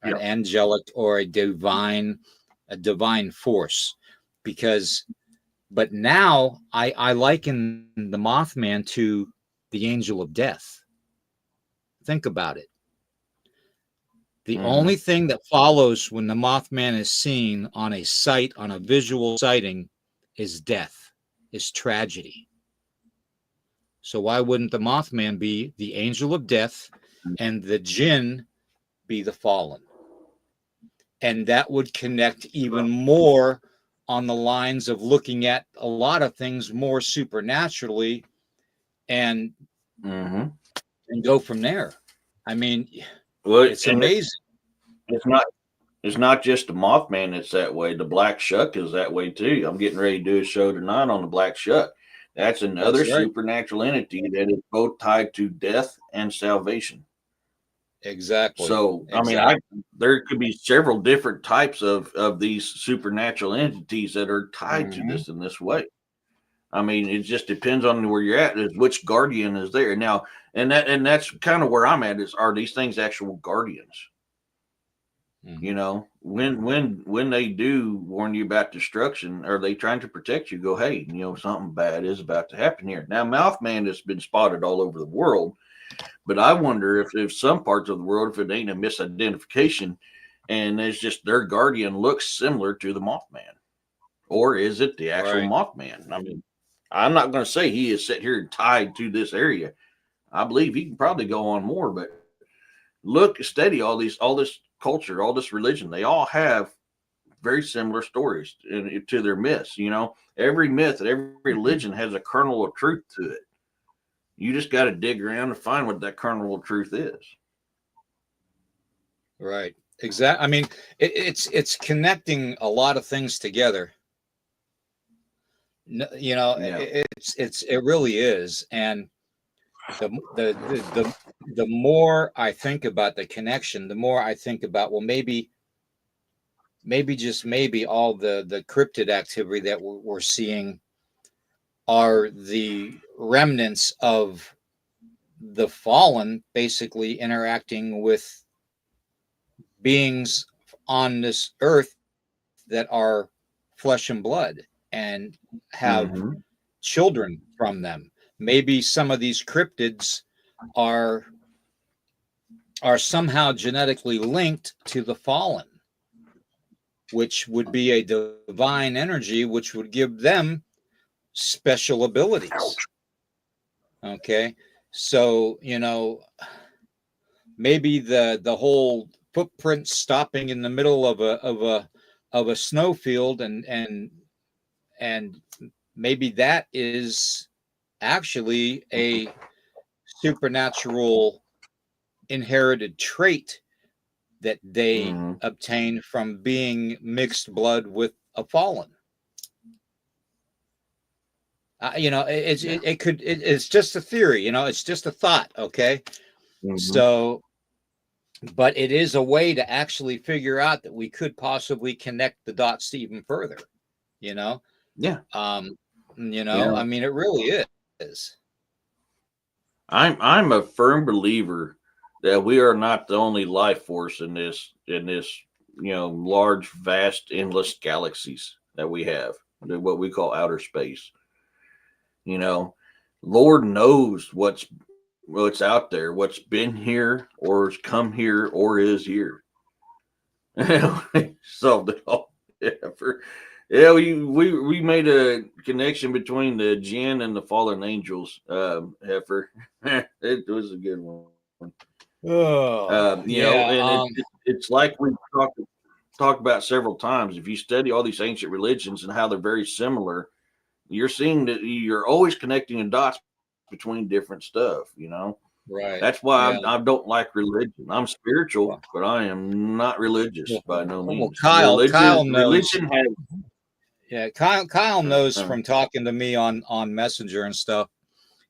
an angelic or a divine force. But now I liken the Mothman to the angel of death. Think about it. The only thing that follows when the Mothman is seen on a sight, on a visual sighting, is death, is tragedy. So why wouldn't the Mothman be the angel of death and the jinn be the fallen? And that would connect even more on the lines of looking at a lot of things more supernaturally and go from there. I mean, it's amazing. It's not just the Mothman that's that way. The Black Shuck is that way too. I'm getting ready to do a show tonight on the Black Shuck. That's another supernatural entity that is both tied to death and salvation. Exactly. So, I mean, there could be several different types of these supernatural entities that are tied to this in this way. I mean, it just depends on where you're at, is which guardian is there now, and that's kind of where I'm at. Are these things actual guardians? You know, when they do warn you about destruction, are they trying to protect you? Go, hey, you know, something bad is about to happen here. Now, Mothman has been spotted all over the world, but I wonder if some parts of the world, if it ain't a misidentification, and it's just their guardian looks similar to the Mothman, or is it the actual Mothman? I mean, I'm not going to say he is set here tied to this area. I believe he can probably go on more, but study all this culture, all this religion. They all have very similar stories to their myths. You know, every myth and every religion has a kernel of truth to it. You just got to dig around and find what that kernel of truth is. Right. Exactly. I mean, it's connecting a lot of things together. You know, it really is. And the more I think about the connection, the more I think about, well, maybe just maybe all the cryptid activity that we're seeing are the remnants of the fallen basically interacting with beings on this earth that are flesh and blood and have children from them. Maybe some of these cryptids are somehow genetically linked to the fallen, which would be a divine energy, which would give them special abilities. Okay, so maybe the whole footprint stopping in the middle of a snowfield and maybe that is actually a supernatural inherited trait that they obtain from being mixed blood with a fallen. It's just a theory, it's just a thought. Okay. So, but it is a way to actually figure out that we could possibly connect the dots even further, Yeah. I mean, it really is. I'm a firm believer that we are not the only life force in this large, vast, endless galaxies that we have, what we call outer space. Lord knows what's out there, what's been here or has come here or is here. Solved it all. We made a connection between the jinn and the fallen angels, Heifer. It was a good one. It's like we talked about several times. If you study all these ancient religions and how they're very similar, you're seeing that you're always connecting the dots between different stuff, Right. That's why I don't like religion. I'm spiritual, but I am not religious by no means. Kyle knows. Kyle Religion knows from talking to me on Messenger and stuff,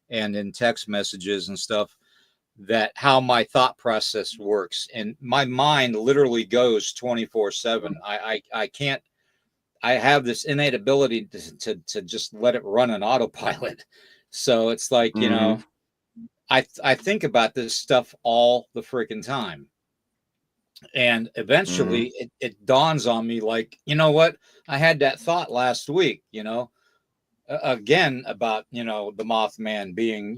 and in text messages and stuff, that how my thought process works, and my mind literally goes 24/7. I can't. I have this innate ability to just let it run on autopilot. So it's like, I think about this stuff all the freaking time. And eventually it dawns on me like, you know what? I had that thought last week, again about, the Mothman being,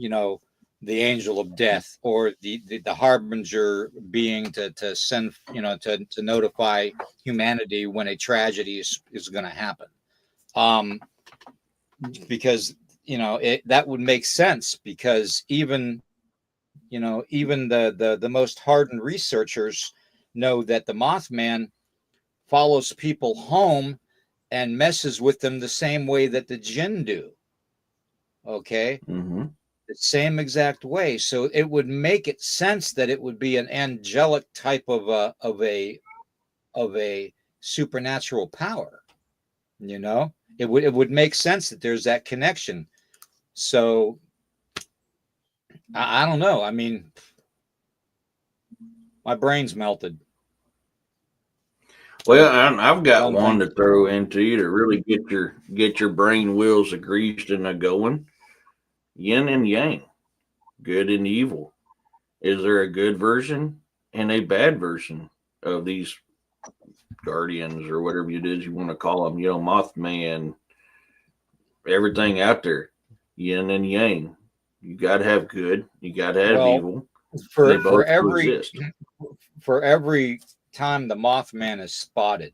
the angel of death, or the harbinger being to send, to notify humanity when a tragedy is going to happen. Because, that would make sense, because even the most hardened researchers know that the Mothman follows people home and messes with them the same way that the jinn do. Okay. The same exact way. So it would make it sense that it would be an angelic type of a supernatural power. It would make sense that there's that connection. So I don't know. I mean, my brain's melted. Well, I've got one to throw into you to really get your brain wheels greased and going. Yin and yang, good and evil. Is there a good version and a bad version of these guardians, or whatever it is you want to call them? Mothman, everything out there, yin and yang. You got to have good. You got to have evil. For every time the Mothman is spotted,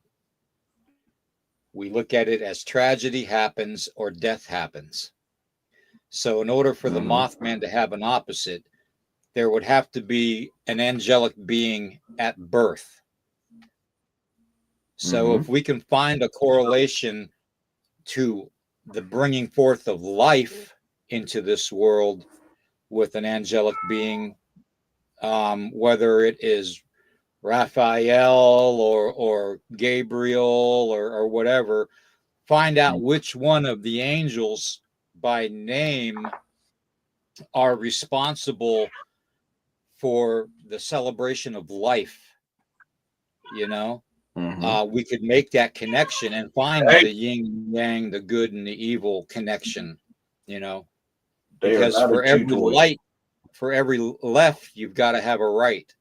we look at it as tragedy happens or death happens. So in order for the Mothman to have an opposite, there would have to be an angelic being at birth. So if we can find a correlation to the bringing forth of life into this world with an angelic being, whether it is Raphael or Gabriel or whatever, find out which one of the angels by name are responsible for the celebration of life. We could make that connection and find the yin yang, the good and the evil connection, because for every light, for every left, you've got to have a right.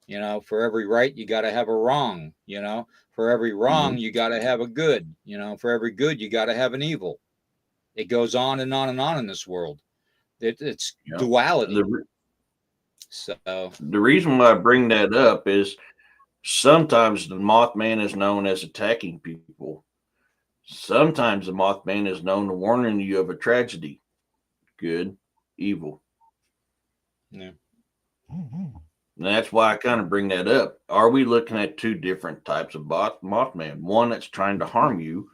You know, for every right, you got to have a wrong. You know, for every wrong, you got to have a good. You know, for every good, you got to have an evil. It goes on and on and on in this world. It's duality. So the reason why I bring that up is sometimes the Mothman is known as attacking people. Sometimes the Mothman is known to warning you of a tragedy. Good, evil. yeah. And that's why I kind of bring that up. Are we looking at two different types of Mothman? One that's trying to harm you,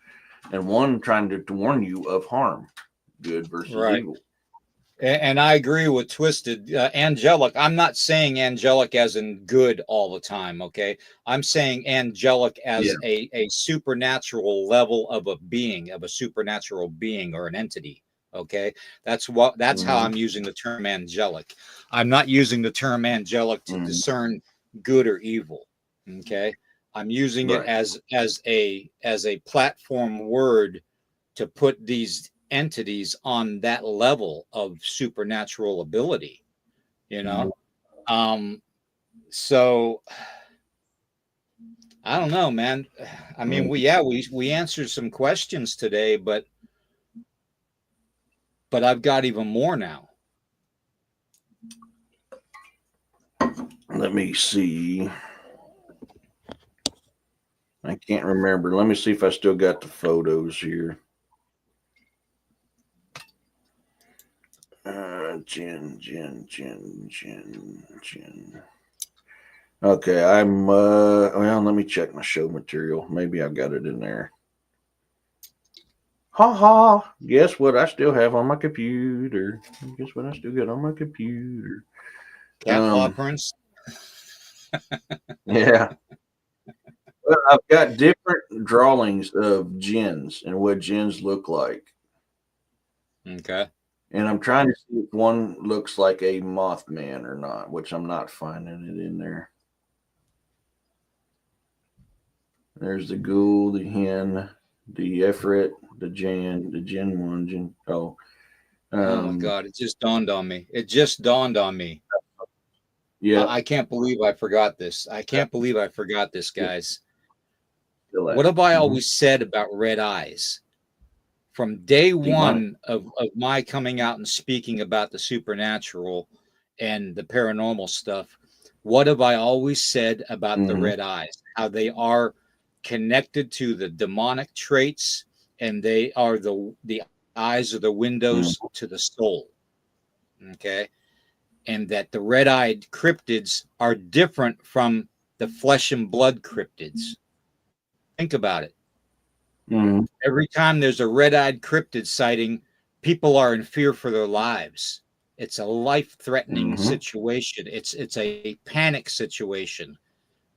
and one trying to warn you of harm. Good versus evil. And I agree with Twisted. Angelic. I'm not saying angelic as in good all the time. Okay, I'm saying angelic as a supernatural level of a being, of a supernatural being or an entity. Okay, that's how I'm using the term angelic. I'm not using the term angelic to discern good or evil. Okay, I'm using it as a platform word to put these entities on that level of supernatural ability, you know. So I don't know, man. I mean, we answered some questions today, but I've got even more now. Let me see. I can't remember. Let me see if I still got the photos here. Jen. Okay, I'm well, let me check my show material. Maybe I've got it in there. Ha ha. Guess what I still have on my computer? Guess what I still got on my computer? Cat paw prints. Yeah. Well, I've got different drawings of gins and what gins look like. Okay. And I'm trying to see if one looks like a Mothman or not, which I'm not finding it in there. There's the ghoul, the hen, the Efret, the Jan, the Gen 1, Gen. Oh. Oh my God. It just dawned on me. Yeah. I can't believe I forgot this. Guys. What have I always said about red eyes? From day one of my coming out and speaking about the supernatural and the paranormal stuff, what have I always said about the red eyes? How they are connected to the demonic traits, and they are the eyes are the windows to the soul. Okay. And that the red-eyed cryptids are different from the flesh and blood cryptids. Think about it. Every time there's a red-eyed cryptid sighting, people are in fear for their lives. It's a life-threatening situation. It's a panic situation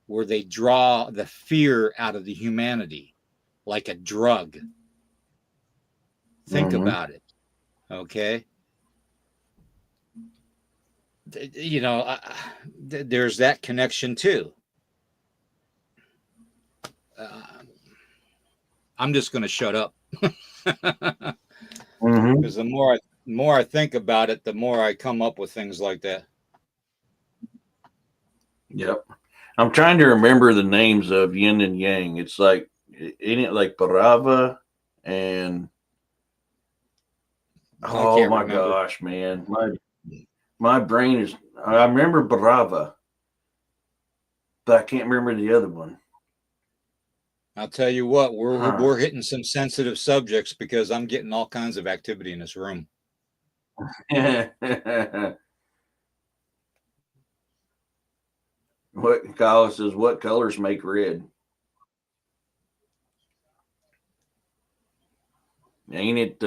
where they draw the fear out of the humanity like a drug. Think about it. Okay. You know, there's that connection too. I'm just going to shut up because the more I think about it, the more I come up with things like that. Yep. I'm trying to remember the names of yin and yang. It's like, ain't it like Barava and oh my gosh, man. My brain is, I remember Barava, but I can't remember the other one. I'll tell you what, we're hitting some sensitive subjects because I'm getting all kinds of activity in this room. What Kyle says, what colors make red? Ain't it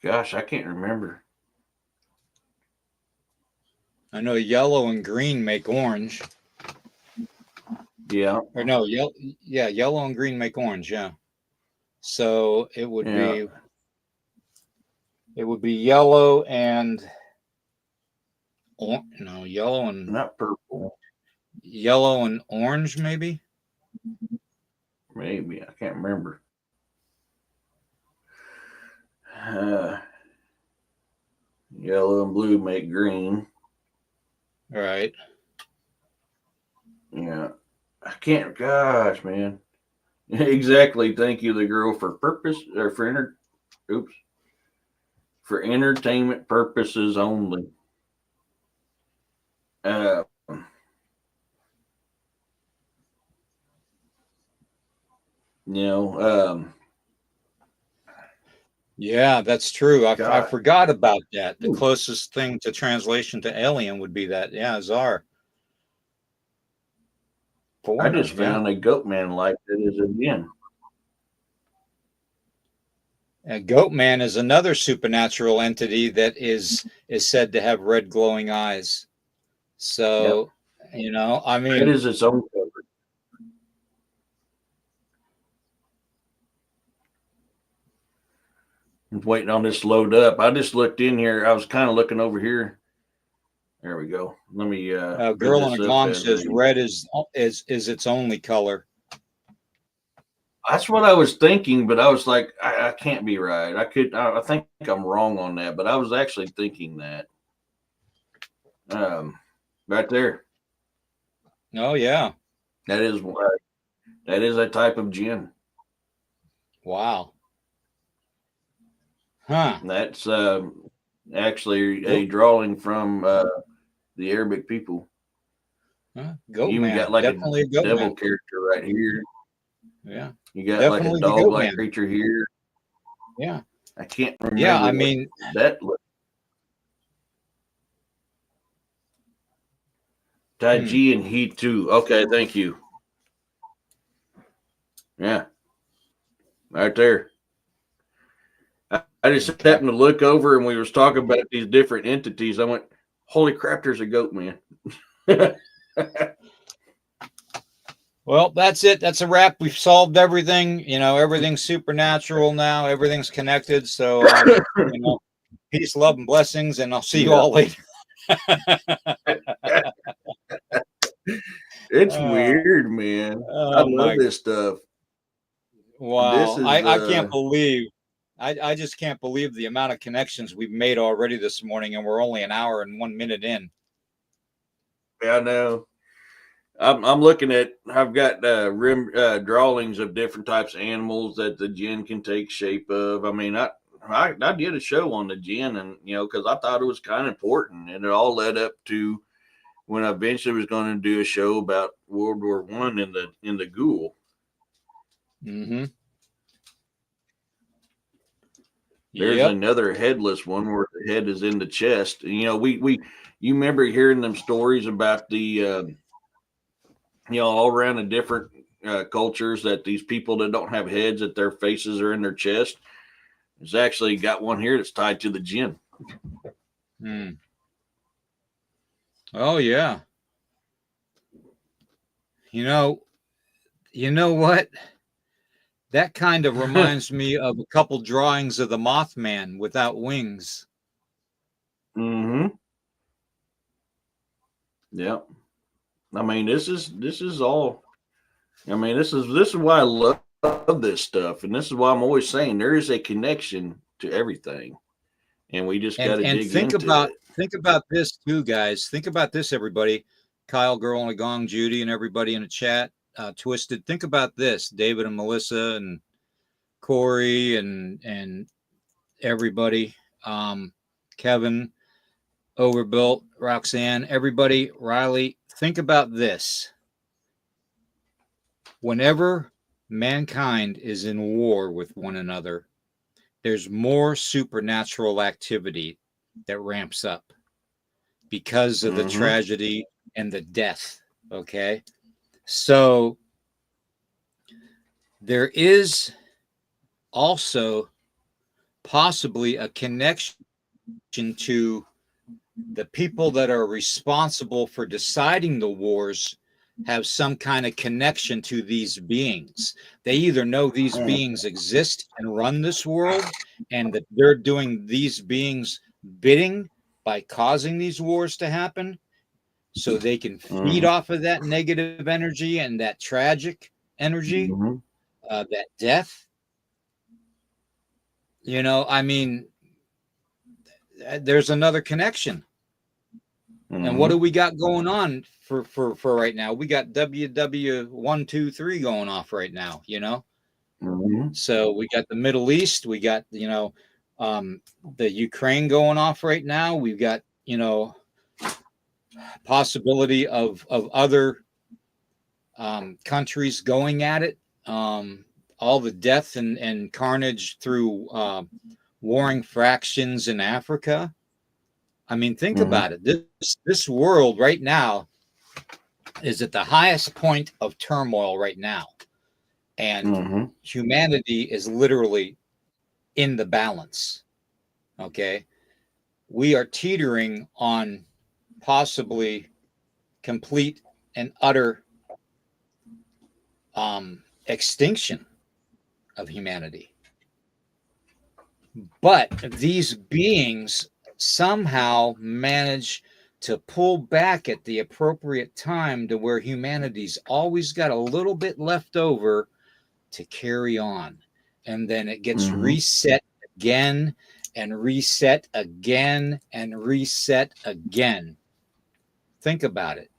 gosh, I can't remember. I know yellow and green make orange. Yeah. Or no, yellow and green make orange, yeah. So it would be yellow and yellow and not purple. Yellow and orange, maybe? Maybe. I can't remember. yellow and blue make green. Right. Yeah. I can't, gosh, man. Exactly. Thank you, the girl, for purpose or for entertainment purposes only. Uh, Yeah, that's true. I God. forgot about that. The closest thing to translation to alien would be that. Yeah, Czar. I just found a goat man like that is again. Goat man is another supernatural entity that is said to have red glowing eyes. So, I mean, it is its own cover. I'm waiting on this to load up. I just looked in here. I was kind of looking over here. There we go. Let me. Girl on a gong says red is its only color. That's what I was thinking, but I was like, I can't be right. I think I'm wrong on that, but I was actually thinking that. Right there. Oh yeah. That is a type of jinn. Wow. Huh. That's actually a drawing from the Arabic people. Goat you even man. got like Definitely a devil character right here. Yeah. You got definitely like a dog-like creature here. Yeah. I can't remember. Yeah, I mean that look. Taiji and he too. Okay, thank you. Yeah. Right there. I just happened to look over and we was talking about these different entities. I went, holy crap, there's a goat man. Well, that's it. That's a wrap. We've solved everything. Everything's supernatural now. Everything's connected. So, peace, love, and blessings. And I'll see you all later. It's weird, man. I love this stuff. Wow. I can't believe. I just can't believe the amount of connections we've made already this morning, and we're only an hour and 1 minute in. Yeah, I know. I'm looking at. I've got rim drawings of different types of animals that the jinn can take shape of. I mean, I did a show on the jinn, and because I thought it was kind of important, and it all led up to when I eventually was going to do a show about World War I in the ghoul. Mm-hmm. There's another headless one where the head is in the chest. You remember hearing them stories about the all around the different cultures that these people that don't have heads, that their faces are in their chest. It's actually got one here that's tied to the jinn. Oh yeah. You know what? That kind of reminds me of a couple drawings of the Mothman without wings. Mm-hmm. Yep. I mean, this is all. I mean, this is why I love this stuff, and this is why I'm always saying there is a connection to everything, and we just got to dig into it. Think about this too, guys. Think about this, everybody. Kyle, Girl on a Gong, Judy, and everybody in the chat. Twisted. Think about this, David and Melissa and Corey and everybody. Kevin, Overbuilt, Roxanne, everybody, Riley. Think about this. Whenever mankind is in war with one another, there's more supernatural activity that ramps up because of the tragedy and the death. Okay. So there is also possibly a connection to the people that are responsible for deciding the wars have some kind of connection to these beings. They either know these beings exist and run this world, and that they're doing these beings bidding by causing these wars to happen, so they can feed off of that negative energy and that tragic energy, that death. I mean, there's another connection. And what do we got going on for right now? We got WW123 going off right now, you know. So we got the Middle East, we got, you know, the Ukraine going off right now. We've got, you know, possibility of other countries going at it. All the death and carnage through warring fractions in Africa. I mean, think about it. This world right now is at the highest point of turmoil right now. And humanity is literally in the balance. Okay. We are teetering on possibly complete and utter extinction of humanity. But these beings somehow manage to pull back at the appropriate time to where humanity's always got a little bit left over to carry on. And then it gets reset again and reset again and reset again. Think about it.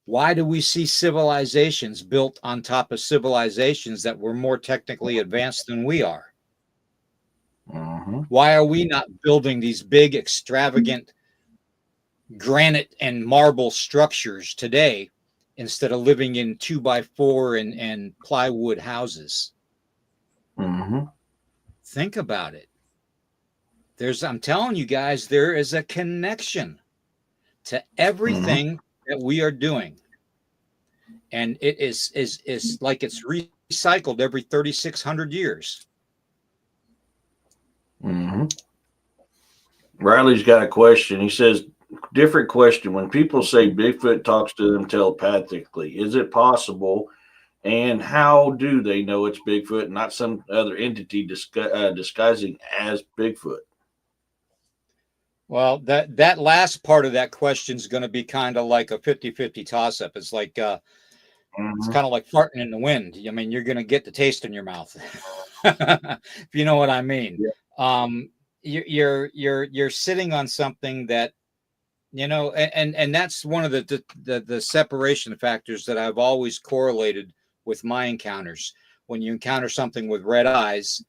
Why do we see civilizations built on top of civilizations that were more technically advanced than we are? Why are we not building these big, extravagant granite and marble structures today instead of living in 2x4 and plywood houses? Think about it. I'm telling you guys, there is a connection to everything that we are doing. And it is like it's recycled every 3,600 years. Riley's got a question. He says, different question. When people say Bigfoot talks to them telepathically, is it possible? And how do they know it's Bigfoot and not some other entity disguising as Bigfoot? Well, that last part of that question is going to be kind of like a 50-50 toss-up. It's like it's kind of like farting in the wind. I mean, you're going to get the taste in your mouth, if you know what I mean. Yeah. You're sitting on something that, you know, and that's one of the separation factors that I've always correlated with my encounters. When you encounter something with red eyes,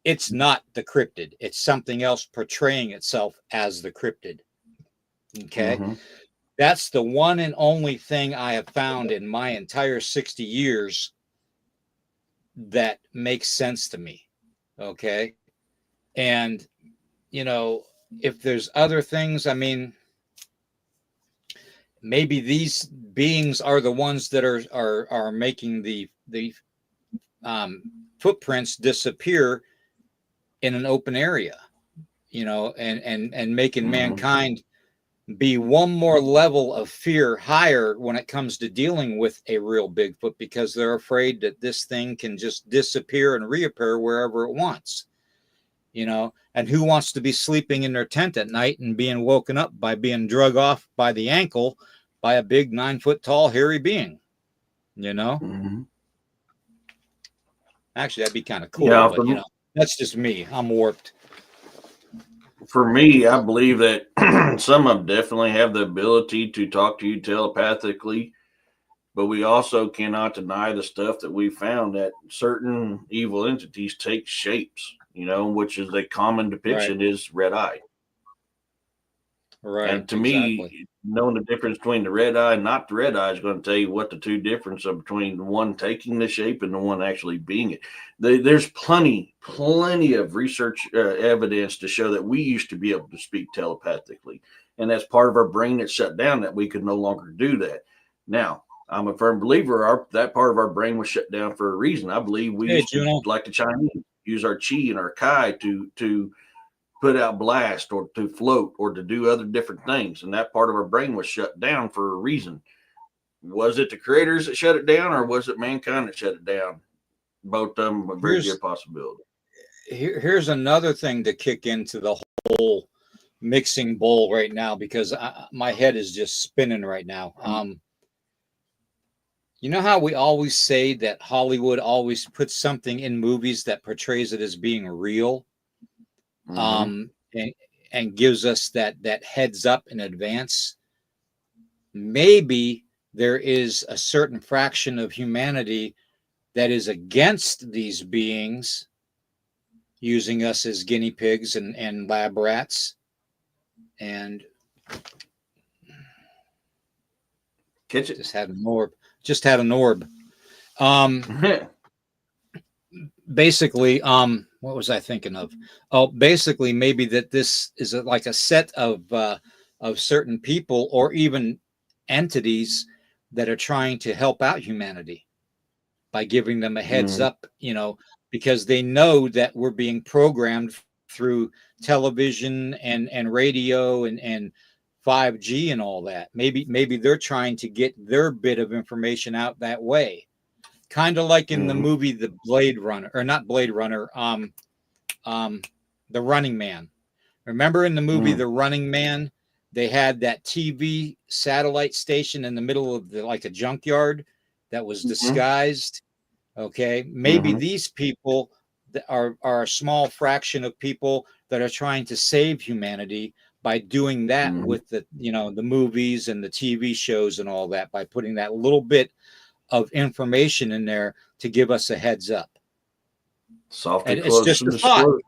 it's not the cryptid. It's something else portraying itself as the cryptid. Okay. That's the one and only thing I have found in my entire 60 years that makes sense to me. Okay. And, you know, if there's other things, I mean, maybe these beings are the ones that are making the footprints disappear in an open area, you know, and making mankind be one more level of fear higher when it comes to dealing with a real Bigfoot, because they're afraid that this thing can just disappear and reappear wherever it wants, you know. And who wants to be sleeping in their tent at night and being woken up by being drug off by the ankle by a big 9-foot tall hairy being, you know? Actually, that'd be kind of cool, Yeah, but you know, that's just me. I'm warped. For me, I believe that some of them definitely have the ability to talk to you telepathically, but we also cannot deny the stuff that we found, that certain evil entities take shapes, you know, which is a common depiction is red eye. Right. And to me, knowing the difference between the red eye and not the red eye is going to tell you what the two differences are between the one taking the shape and the one actually being it. There's plenty of research evidence to show that we used to be able to speak telepathically. And that's part of our brain that shut down, that we could no longer do that. Now, I'm a firm believer that part of our brain was shut down for a reason. I believe we used to, like the Chinese, use our chi and our kai to put out blast or to float or to do other different things. And that part of our brain was shut down for a reason. Was it the creators that shut it down, or was it mankind that shut it down? Both of them are very good possibility. Here's another thing to kick into the whole mixing bowl right now, because my head is just spinning right now. You know how we always say that Hollywood always puts something in movies that portrays it as being real? And and gives us that heads up in advance, maybe there is a certain fraction of humanity that is against these beings using us as guinea pigs and lab rats. And Catch it. just had an orb. Basically, what was I thinking of? Oh, basically, maybe that this is like a set of certain people or even entities that are trying to help out humanity by giving them a heads up, because they know that we're being programmed through television and radio and 5G and all that. Maybe they're trying to get their bit of information out that way. Kind of like in the movie The Blade Runner, or not Blade Runner, The Running Man. Remember in the movie The Running Man, they had that TV satellite station in the middle of like a junkyard that was disguised. Okay, maybe these people are a small fraction of people that are trying to save humanity by doing that with the the movies and the TV shows and all that, by putting that little bit of information in there to give us a heads up. Softly it's just a thought.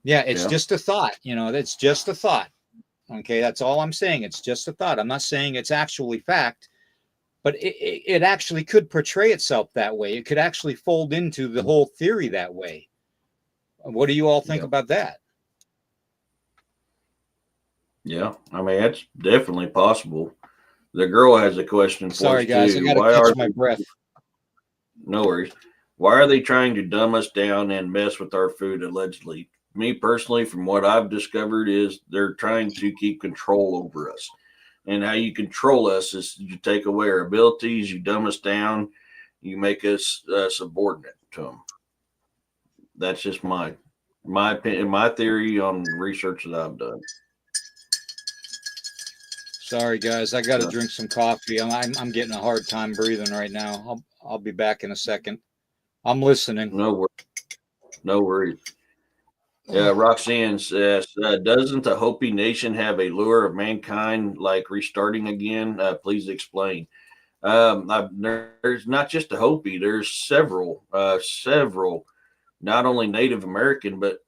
Yeah, it's just a thought. It's just a thought. Okay, that's all I'm saying. It's just a thought. I'm not saying it's actually fact, but it actually could portray itself that way. It could actually fold into the whole theory that way. What do you all think about that? Yeah, I mean, that's definitely possible. The girl has a question for us. Sorry, guys, too. I got to catch my breath. No worries. Why are they trying to dumb us down and mess with our food, allegedly? Me personally, from what I've discovered, is they're trying to keep control over us. And how you control us is you take away our abilities, you dumb us down, you make us subordinate to them. That's just my opinion, my theory on research that I've done. Sorry, guys, I got to drink some coffee. I'm getting a hard time breathing right now. I'll be back in a second. I'm listening. No worries. Yeah, Roxanne says, doesn't the Hopi Nation have a lure of mankind like restarting again? Please explain. There's not just a Hopi. There's several, not only Native American, but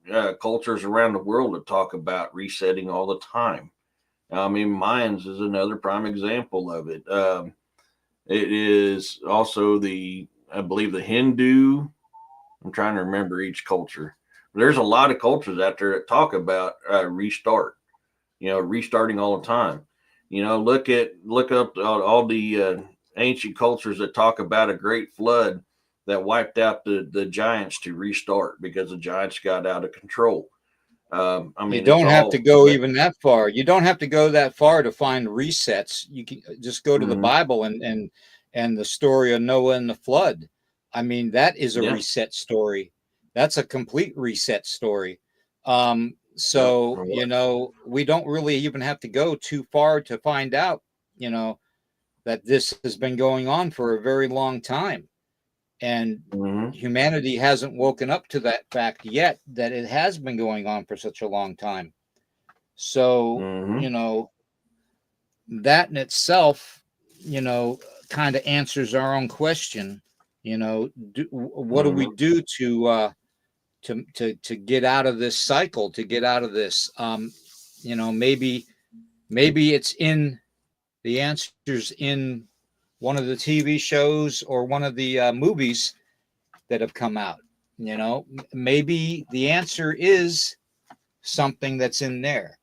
cultures around the world that talk about resetting all the time. I mean, Mayans is another prime example of it. It is also I believe the Hindu. I'm trying to remember each culture. There's a lot of cultures out there that talk about restart, restarting all the time. Look up all the ancient cultures that talk about a great flood that wiped out the giants to restart because the giants got out of control. I mean, you don't have to go even that far. You don't have to go that far to find resets. You can just go to the Bible and the story of Noah and the flood. I mean, that is a reset story. That's a complete reset story. So, we don't really even have to go too far to find out, that this has been going on for a very long time. And humanity hasn't woken up to that fact yet, that it has been going on for such a long time. So, that in itself, kind of answers our own question. What do we do to get out of this cycle, to get out of this? Maybe it's in the answers in one of the TV shows or one of the movies that have come out. Maybe the answer is something that's in there.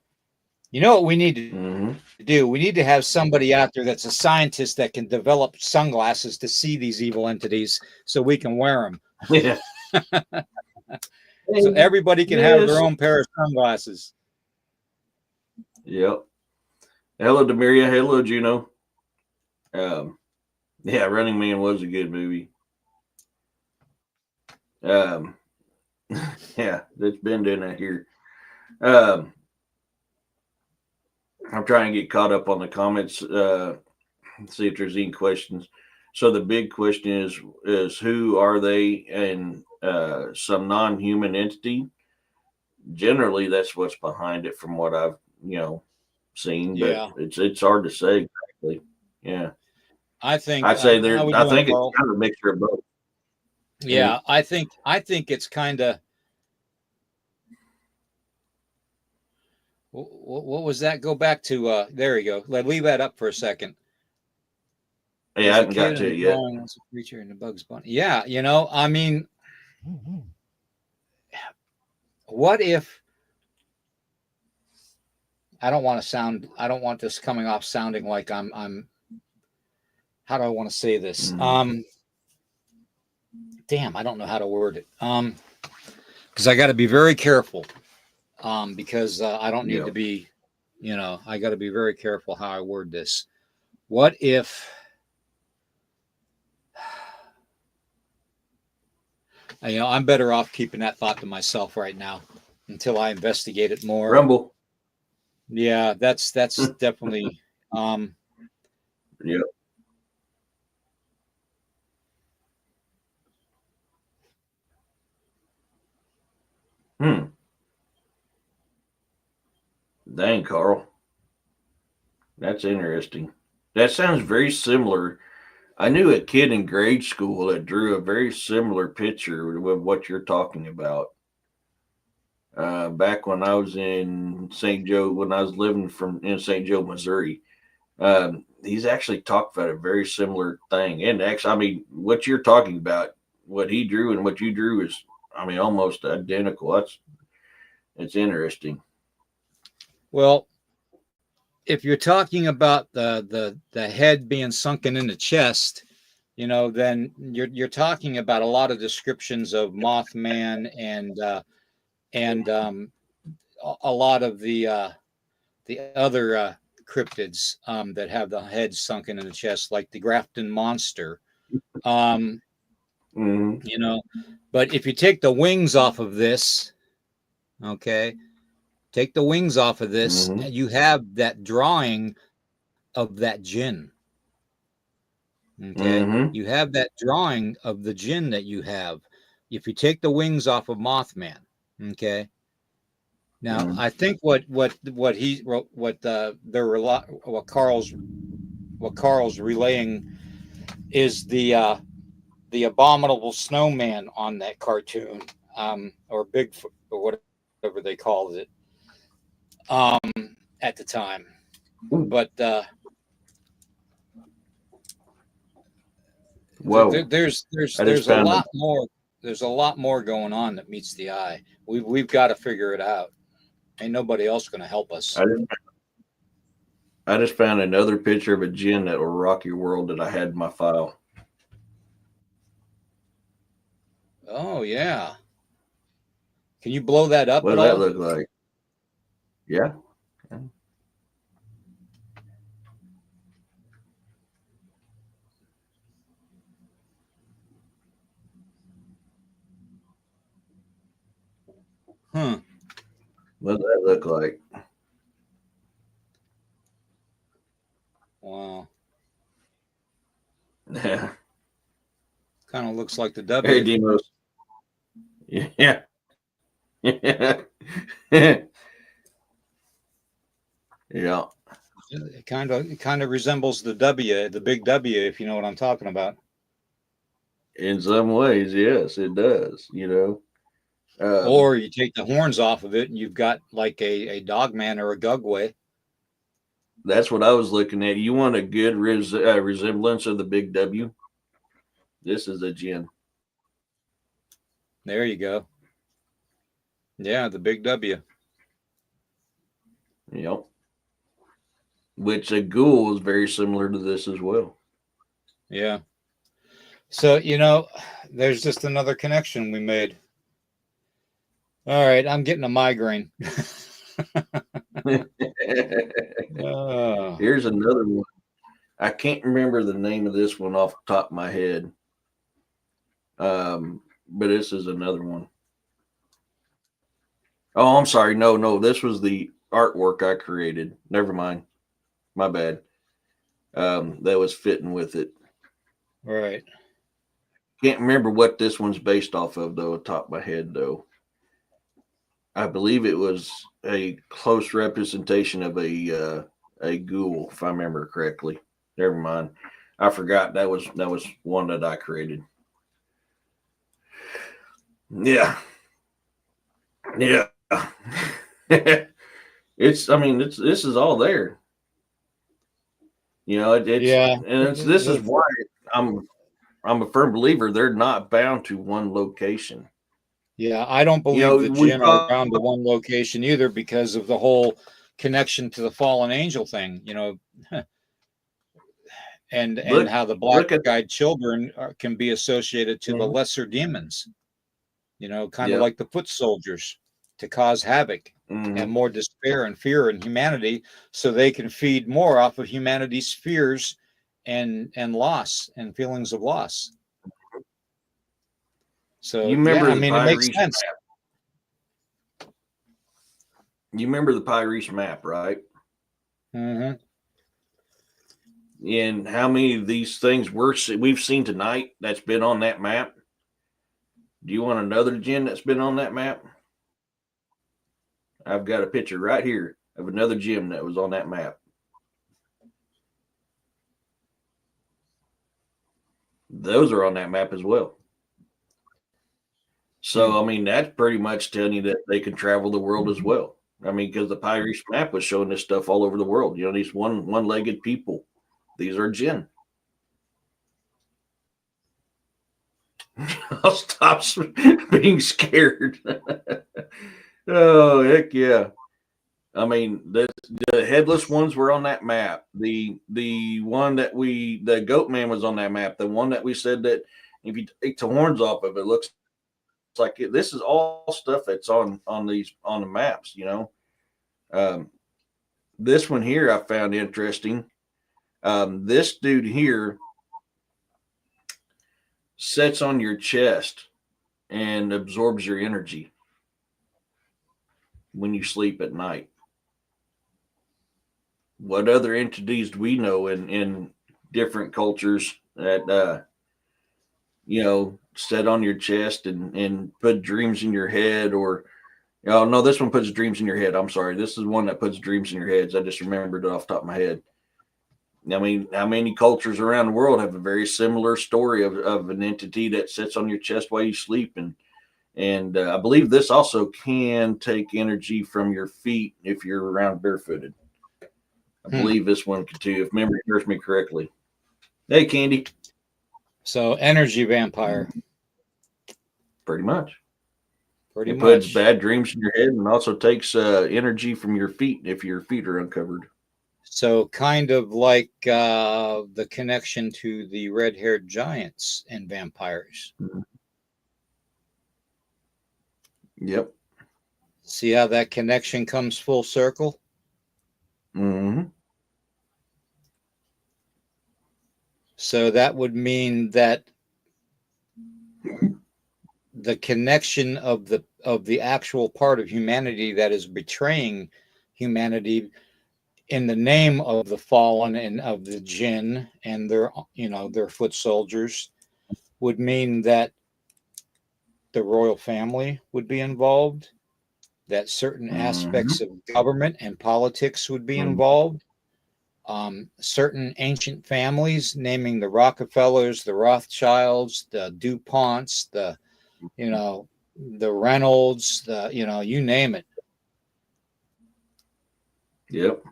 What we need to do? We need to have somebody out there that's a scientist that can develop sunglasses to see these evil entities so we can wear them. Yeah. So everybody can have their own pair of sunglasses. Yep. Hello, Demiria. Hello, Juno. Yeah, Running Man was a good movie. Yeah, that's been doing that here. I'm trying to get caught up on the comments, see if there's any questions. So the big question is who are they, and some non-human entity? generally that's what's behind it from what I've, seen, but Yeah. it's hard to say exactly. Yeah. I think I'd say how we I doing, think it's Carl? kind of a mixture of both. Yeah, I think it's kind of. What was that? Go back to there you go. Leave that up for a second. Yeah, I haven't got to it yet. Was a creature in the Bugs Bunny. Yeah, I mean, what if I don't want this coming off sounding like I'm how do I want to say this? Damn, I don't know how to word it. Because I got to be very careful. Because I don't need to be, I got to be very careful how I word this. What if I'm better off keeping that thought to myself right now until I investigate it more. Rumble. Yeah, that's definitely Yep. Dang, Carl. That's interesting. That sounds very similar. I knew a kid in grade school that drew a very similar picture with what you're talking about. Back when I was in St. Joe, when I was living in St. Joe, Missouri, he's actually talked about a very similar thing. And actually, I mean, what you're talking about, what he drew and what you drew is, I mean, almost identical. It's interesting. Well, if you're talking about the head being sunken in the chest, then you're talking about a lot of descriptions of Mothman and a lot of the other cryptids that have the head sunken in the chest, like the Grafton monster. But if you take the wings off of this, okay, take the wings off of this, you have that drawing of that jinn. Okay, you have that drawing of the jinn that you have. If you take the wings off of Mothman, okay. Now I think what he wrote, what Carl's relaying is the abominable snowman on that cartoon, or Bigfoot or whatever they called it at the time. But there's a lot more. There's a lot more going on that meets the eye. We've got to figure it out. Ain't nobody else going to help us. I just found another picture of a jinn that will rock your world that I had in my file. Oh yeah. Can you blow that up? What does that look like? Yeah. What does that look like? Wow. Yeah. Kind of looks like the W. Hey, Demos. Yeah. Yeah. Yeah. It kind of resembles the W, the big W, if you know what I'm talking about. In some ways, yes, it does. Or you take the horns off of it, and you've got like a dogman or a gugway. That's what I was looking at. You want a good resemblance of the big W? This is a jinn. There you go. Yeah, the big W. Yep. Which a ghoul is very similar to this as well. Yeah. So, there's just another connection we made. All right, I'm getting a migraine. Here's another one. I can't remember the name of this one off the top of my head. But this is another one. Oh, I'm sorry. No, this was the artwork I created. Never mind. My bad. That was fitting with it. Right. Can't remember what this one's based off of, though, top of my head, though. I believe it was a close representation of a ghoul, if I remember correctly. Never mind. I forgot that was one that I created. Yeah. Yeah. This is all there. You know, this is why I'm a firm believer they're not bound to one location. Yeah, I don't believe the jinn are bound to one location either, because of the whole connection to the fallen angel thing, and how the black-eyed children can be associated to the lesser demons, kind of like the foot soldiers, to cause havoc and more despair and fear in humanity, so they can feed more off of humanity's fears and loss and feelings of loss. So you remember it makes sense. Map. You remember the Pyrese map, right? Mm-hmm. And how many of these things we've seen tonight that's been on that map? Do you want another jinn that's been on that map? I've got a picture right here of another jinn that was on that map. Those are on that map as well. So, that's pretty much telling you that they can travel the world as well. Because the Pyrese map was showing this stuff all over the world. These one-legged people. These are jinn. I'll stop being scared. Oh, heck yeah. The headless ones were on that map. The one that the goat man was on that map. The one that we said that if you take the horns off of it, looks like this is all stuff that's on the maps, this one here I found interesting. This dude here sits on your chest and absorbs your energy when you sleep at night. What other entities do we know in different cultures that sit on your chest and put dreams in your head? Or no, this one puts dreams in your head. I'm sorry, this is one that puts dreams in your heads. I just remembered it off the top of my head. How many cultures around the world have a very similar story of an entity that sits on your chest while you sleep? And I believe this also can take energy from your feet if you're around barefooted. I believe this one could too, if memory serves me correctly. Hey, Candy. So, energy vampire. Pretty much. It puts bad dreams in your head and also takes energy from your feet if your feet are uncovered. So, kind of like the connection to the red-haired giants and vampires. Mm-hmm. Yep. See how that connection comes full circle? Mm-hmm. So that would mean that the connection of the actual part of humanity that is betraying humanity in the name of the fallen and of the jinn and their foot soldiers would mean that the royal family would be involved, that certain aspects of government and politics would be involved. Certain ancient families, naming the Rockefellers, the Rothschilds, the DuPonts, the Reynolds, you name it. Yep.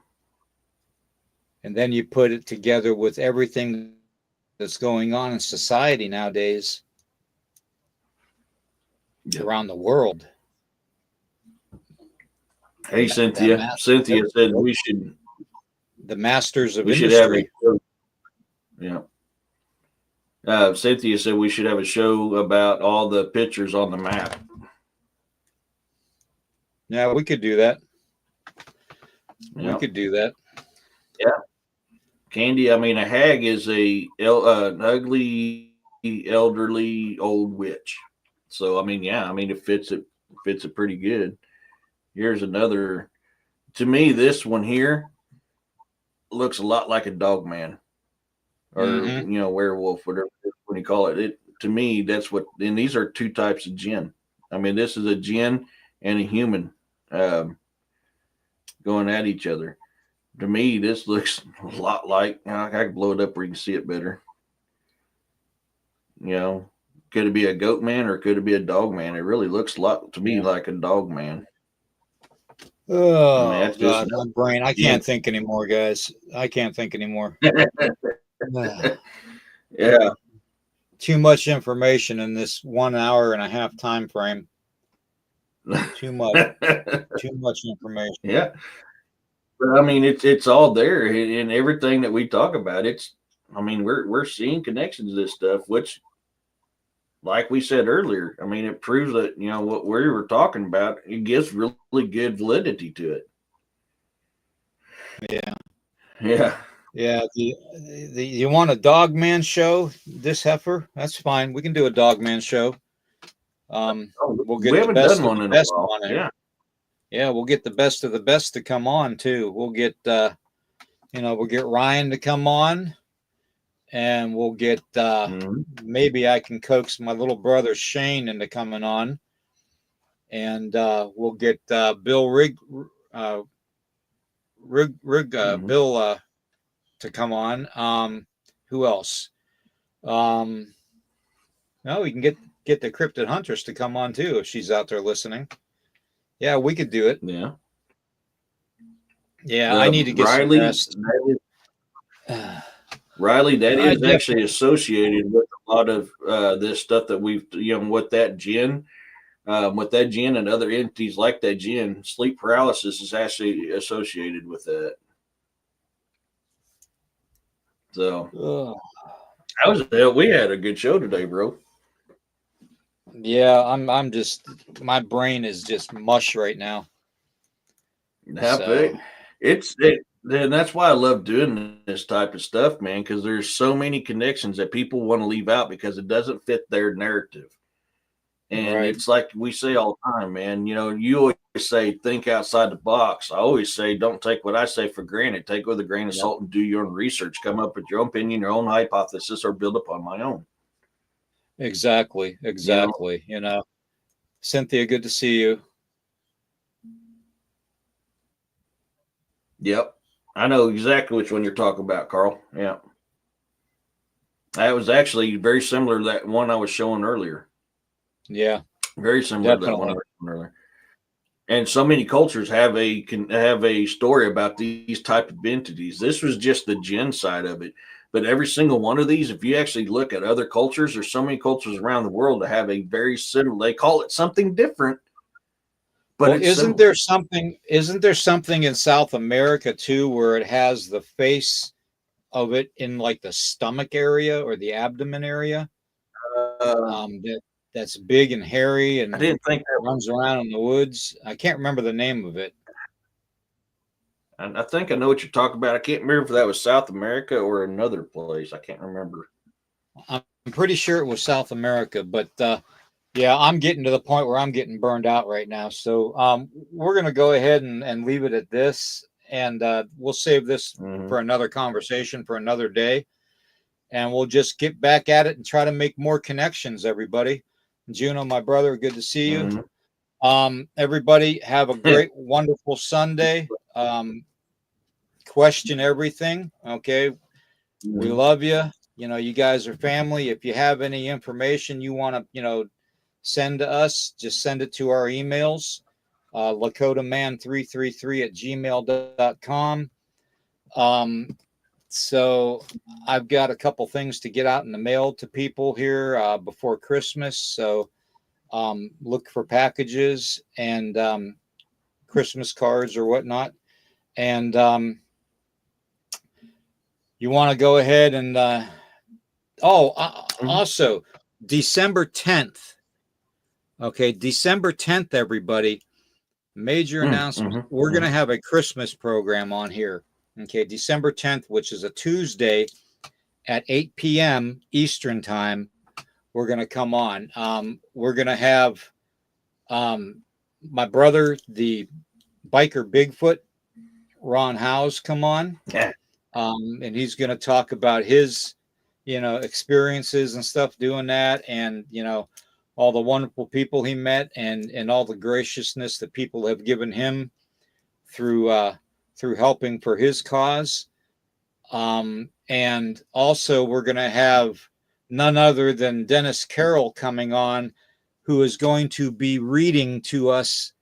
And then you put it together with everything that's going on in society nowadays around the world. Hey, Cynthia. Cynthia said we should. The masters of industry. Should have a show. Yeah. Cynthia said we should have a show about all the pictures on the map. Yeah, we could do that. We could do that. Yeah. Candy, a hag is an ugly, elderly, old witch. So, it fits it pretty good. Here's another. To me, this one here looks a lot like a dog man or, werewolf, whatever when you call it. To me, that's what, and these are two types of jinn. This is a jinn. and a human going at each other. To me, this looks a lot like, I can blow it up where you can see it better. Could it be a goat man or could it be a dog man? It really looks a lot to me like a dog man. Oh, that's God, just my brain. I can't think anymore, guys. I can't think anymore. Yeah. Too much information in this 1 hour and a half time frame. Too much. Too much information. Yeah. But I mean, it's all there in everything that we talk about. We're seeing connections to this stuff, which, like we said earlier, I mean, it proves that, what we were talking about, it gives really good validity to it. Yeah. Yeah. Yeah. You want a dog man show, this heifer? That's fine. We can do a dog man show. We'll get we haven't the best done one of in the best a while. on it. Yeah. Yeah, we'll get the best of the best to come on too. We'll get we'll get Ryan to come on, and we'll get maybe I can coax my little brother Shane into coming on, and we'll get Bill Bill to come on. Who else? No, we can get the Cryptid Huntress to come on too if she's out there listening. Yeah, we could do it. Yeah. Yeah, I need to get Riley, some rest. Riley, that is actually associated with a lot of this stuff that we've, with that gin and other entities like that gin. Sleep paralysis is actually associated with that. So we had a good show today, bro. Yeah, I'm just, my brain is just mush right now. And that's why I love doing this type of stuff, man, because there's so many connections that people want to leave out because it doesn't fit their narrative. And It's like we say all the time, man, you always say, think outside the box. I always say, don't take what I say for granted. Take it with a grain of salt and do your own research. Come up with your own opinion, your own hypothesis, or build upon my own. Exactly. Cynthia, good to see you. Yep. I know exactly which one you're talking about, Carl. Yeah. That was actually very similar to that one I was showing earlier. Yeah. Very similar to that one I was showing earlier. And so many cultures have a story about these type of entities. This was just the gin side of it. But every single one of these, if you actually look at other cultures, there's so many cultures around the world that have a very similar, they call it something different. But isn't there something in South America too, where it has the face of it in like the stomach area or the abdomen area? That's big and hairy and I didn't think that runs around in the woods. I can't remember the name of it. And I think I know what you're talking about. I can't remember if that was South America or another place. I can't remember. I'm pretty sure it was South America, but yeah, I'm getting to the point where I'm getting burned out right now. So we're going to go ahead and leave it at this. And we'll save this for another conversation for another day. And we'll just get back at it and try to make more connections, everybody. Juno, my brother, good to see you. Everybody have a great, wonderful Sunday. Question everything. Okay. We love you. You guys are family. If you have any information you want to, send to us, just send it to our emails, lakotaman333@gmail.com. So I've got a couple things to get out in the mail to people here before Christmas. So look for packages and Christmas cards or whatnot. And you want to go ahead and also December 10th. Okay, December 10th, everybody. Major announcement. We're going to have a Christmas program on here. Okay, December 10th, which is a Tuesday at 8 p.m. Eastern time. We're going to come on. We're going to have my brother, the biker Bigfoot, Ron Howes, come on. Yeah. And he's going to talk about his, experiences and stuff doing that. And, all the wonderful people he met, and all the graciousness that people have given him through helping for his cause. And also we're going to have none other than Dennis Carroll coming on, who is going to be reading to us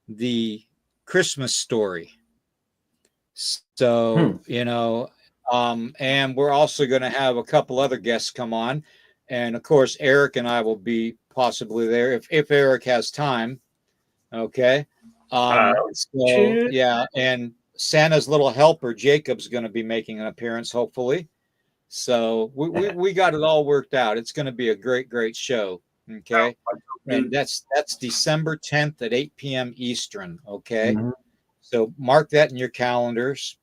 the Christmas story. So, and we're also going to have a couple other guests come on. And of course, Eric and I will be possibly there if Eric has time. Okay. Yeah. And Santa's little helper, Jacob's going to be making an appearance, hopefully. So we got it all worked out. It's going to be a great, great show. Okay. And that's December 10th at 8 p.m. Eastern. Okay. Mm-hmm. So mark that in your calendars.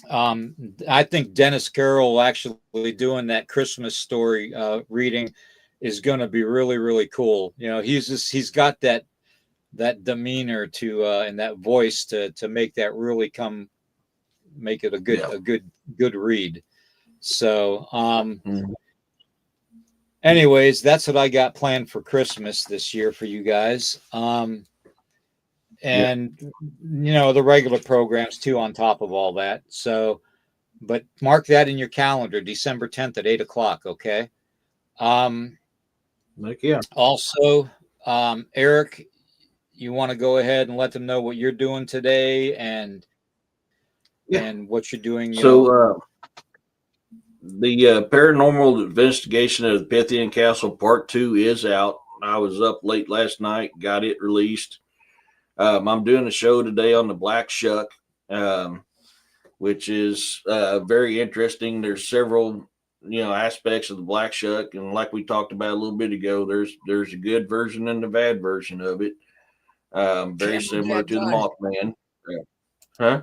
I think Dennis Carroll actually doing that Christmas story reading is going to be really, really cool. He's got that demeanor to and that voice to make that really make it a good read. So anyways, that's what I got planned for Christmas this year for you guys. And the regular programs too on top of all that. So, but mark that in your calendar, December 10th at 8 o'clock. Okay. Also, Eric, you want to go ahead and let them know what you're doing today and what you're doing. The Paranormal Investigation of the Pythian Castle Part 2 is out. I was up late last night, got it released. I'm doing a show today on the Black Shuck, which is very interesting. There's several, aspects of the Black Shuck, and like we talked about a little bit ago, there's a good version and a bad version of it. Very similar to the Mothman. Huh?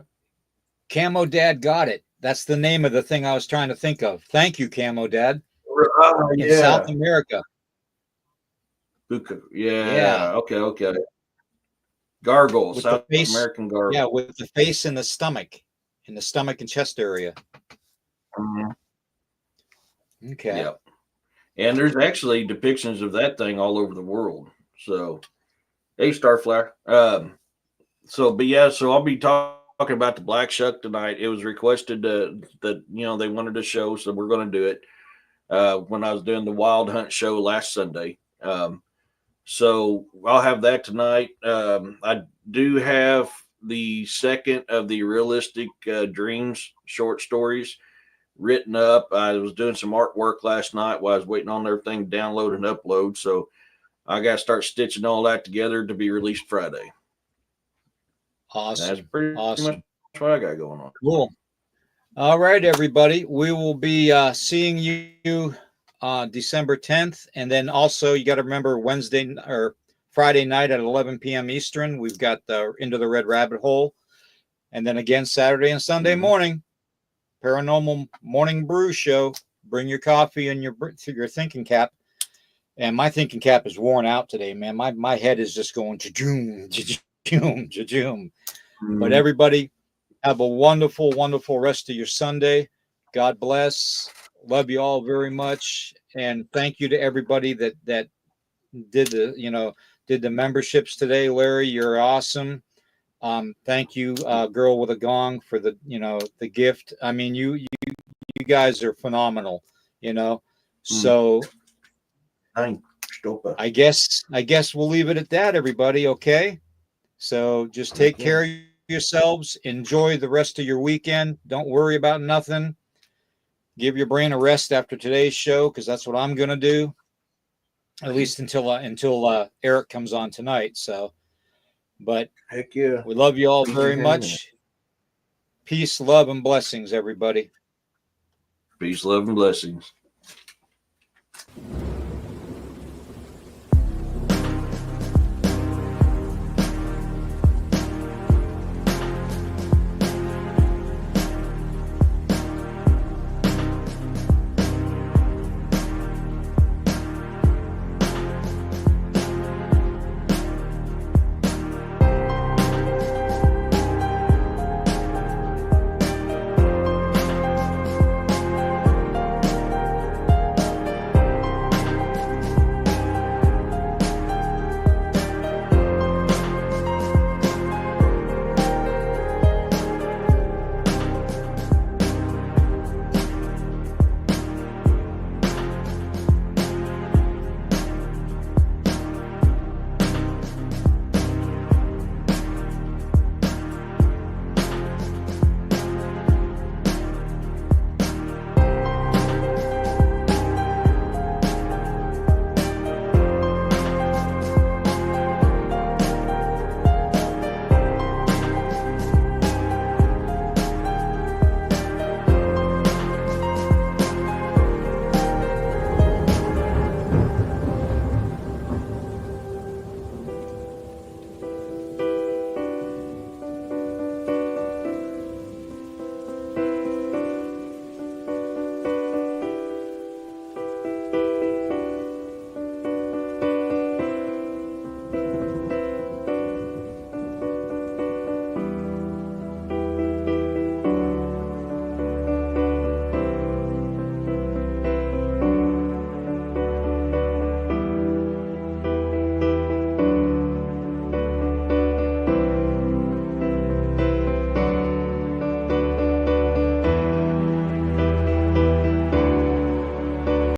Camo Dad got it. That's the name of the thing I was trying to think of. Thank you, Camo Dad. In South America. Yeah. Okay. Gargoyle, South American gargoyle. Yeah, with the face in the stomach and chest area. Mm-hmm. Okay. Yeah. And there's actually depictions of that thing all over the world. So, hey, Starflower. So I'll be talking about the Black Shuck tonight. It was requested that they wanted a show, so we're going to do it. When I was doing the Wild Hunt show last Sunday. So I'll have that tonight. I do have the second of the Realistic Dreams short stories written up. I was doing some artwork last night while I was waiting on everything to download and upload. So I got to start stitching all that together to be released Friday. Awesome. That's pretty much what I got going on. Cool. All right, everybody. We will be seeing you December 10th. And then also you got to remember Wednesday or Friday night at 11 p.m. Eastern, we've got the Into the Red Rabbit Hole. And then again, Saturday and Sunday morning, Paranormal Morning Brew Show. Bring your coffee and your thinking cap. And my thinking cap is worn out today, man. My head is just going cha-joom, cha-joom, cha-joom. But everybody, have a wonderful, wonderful rest of your Sunday. God bless. Love you all very much. And thank you to everybody that did the memberships today. Larry, you're awesome. Thank you, Girl with a Gong, for the gift. I mean, you guys are phenomenal, So I guess we'll leave it at that, everybody. Okay. So just take care of yourselves. Enjoy the rest of your weekend. Don't worry about nothing. Give your brain a rest after today's show, because that's what I'm going to do, at least until Eric comes on tonight. So, but heck yeah, we love you all very much. Peace, love, and blessings, everybody. Peace, love, and blessings.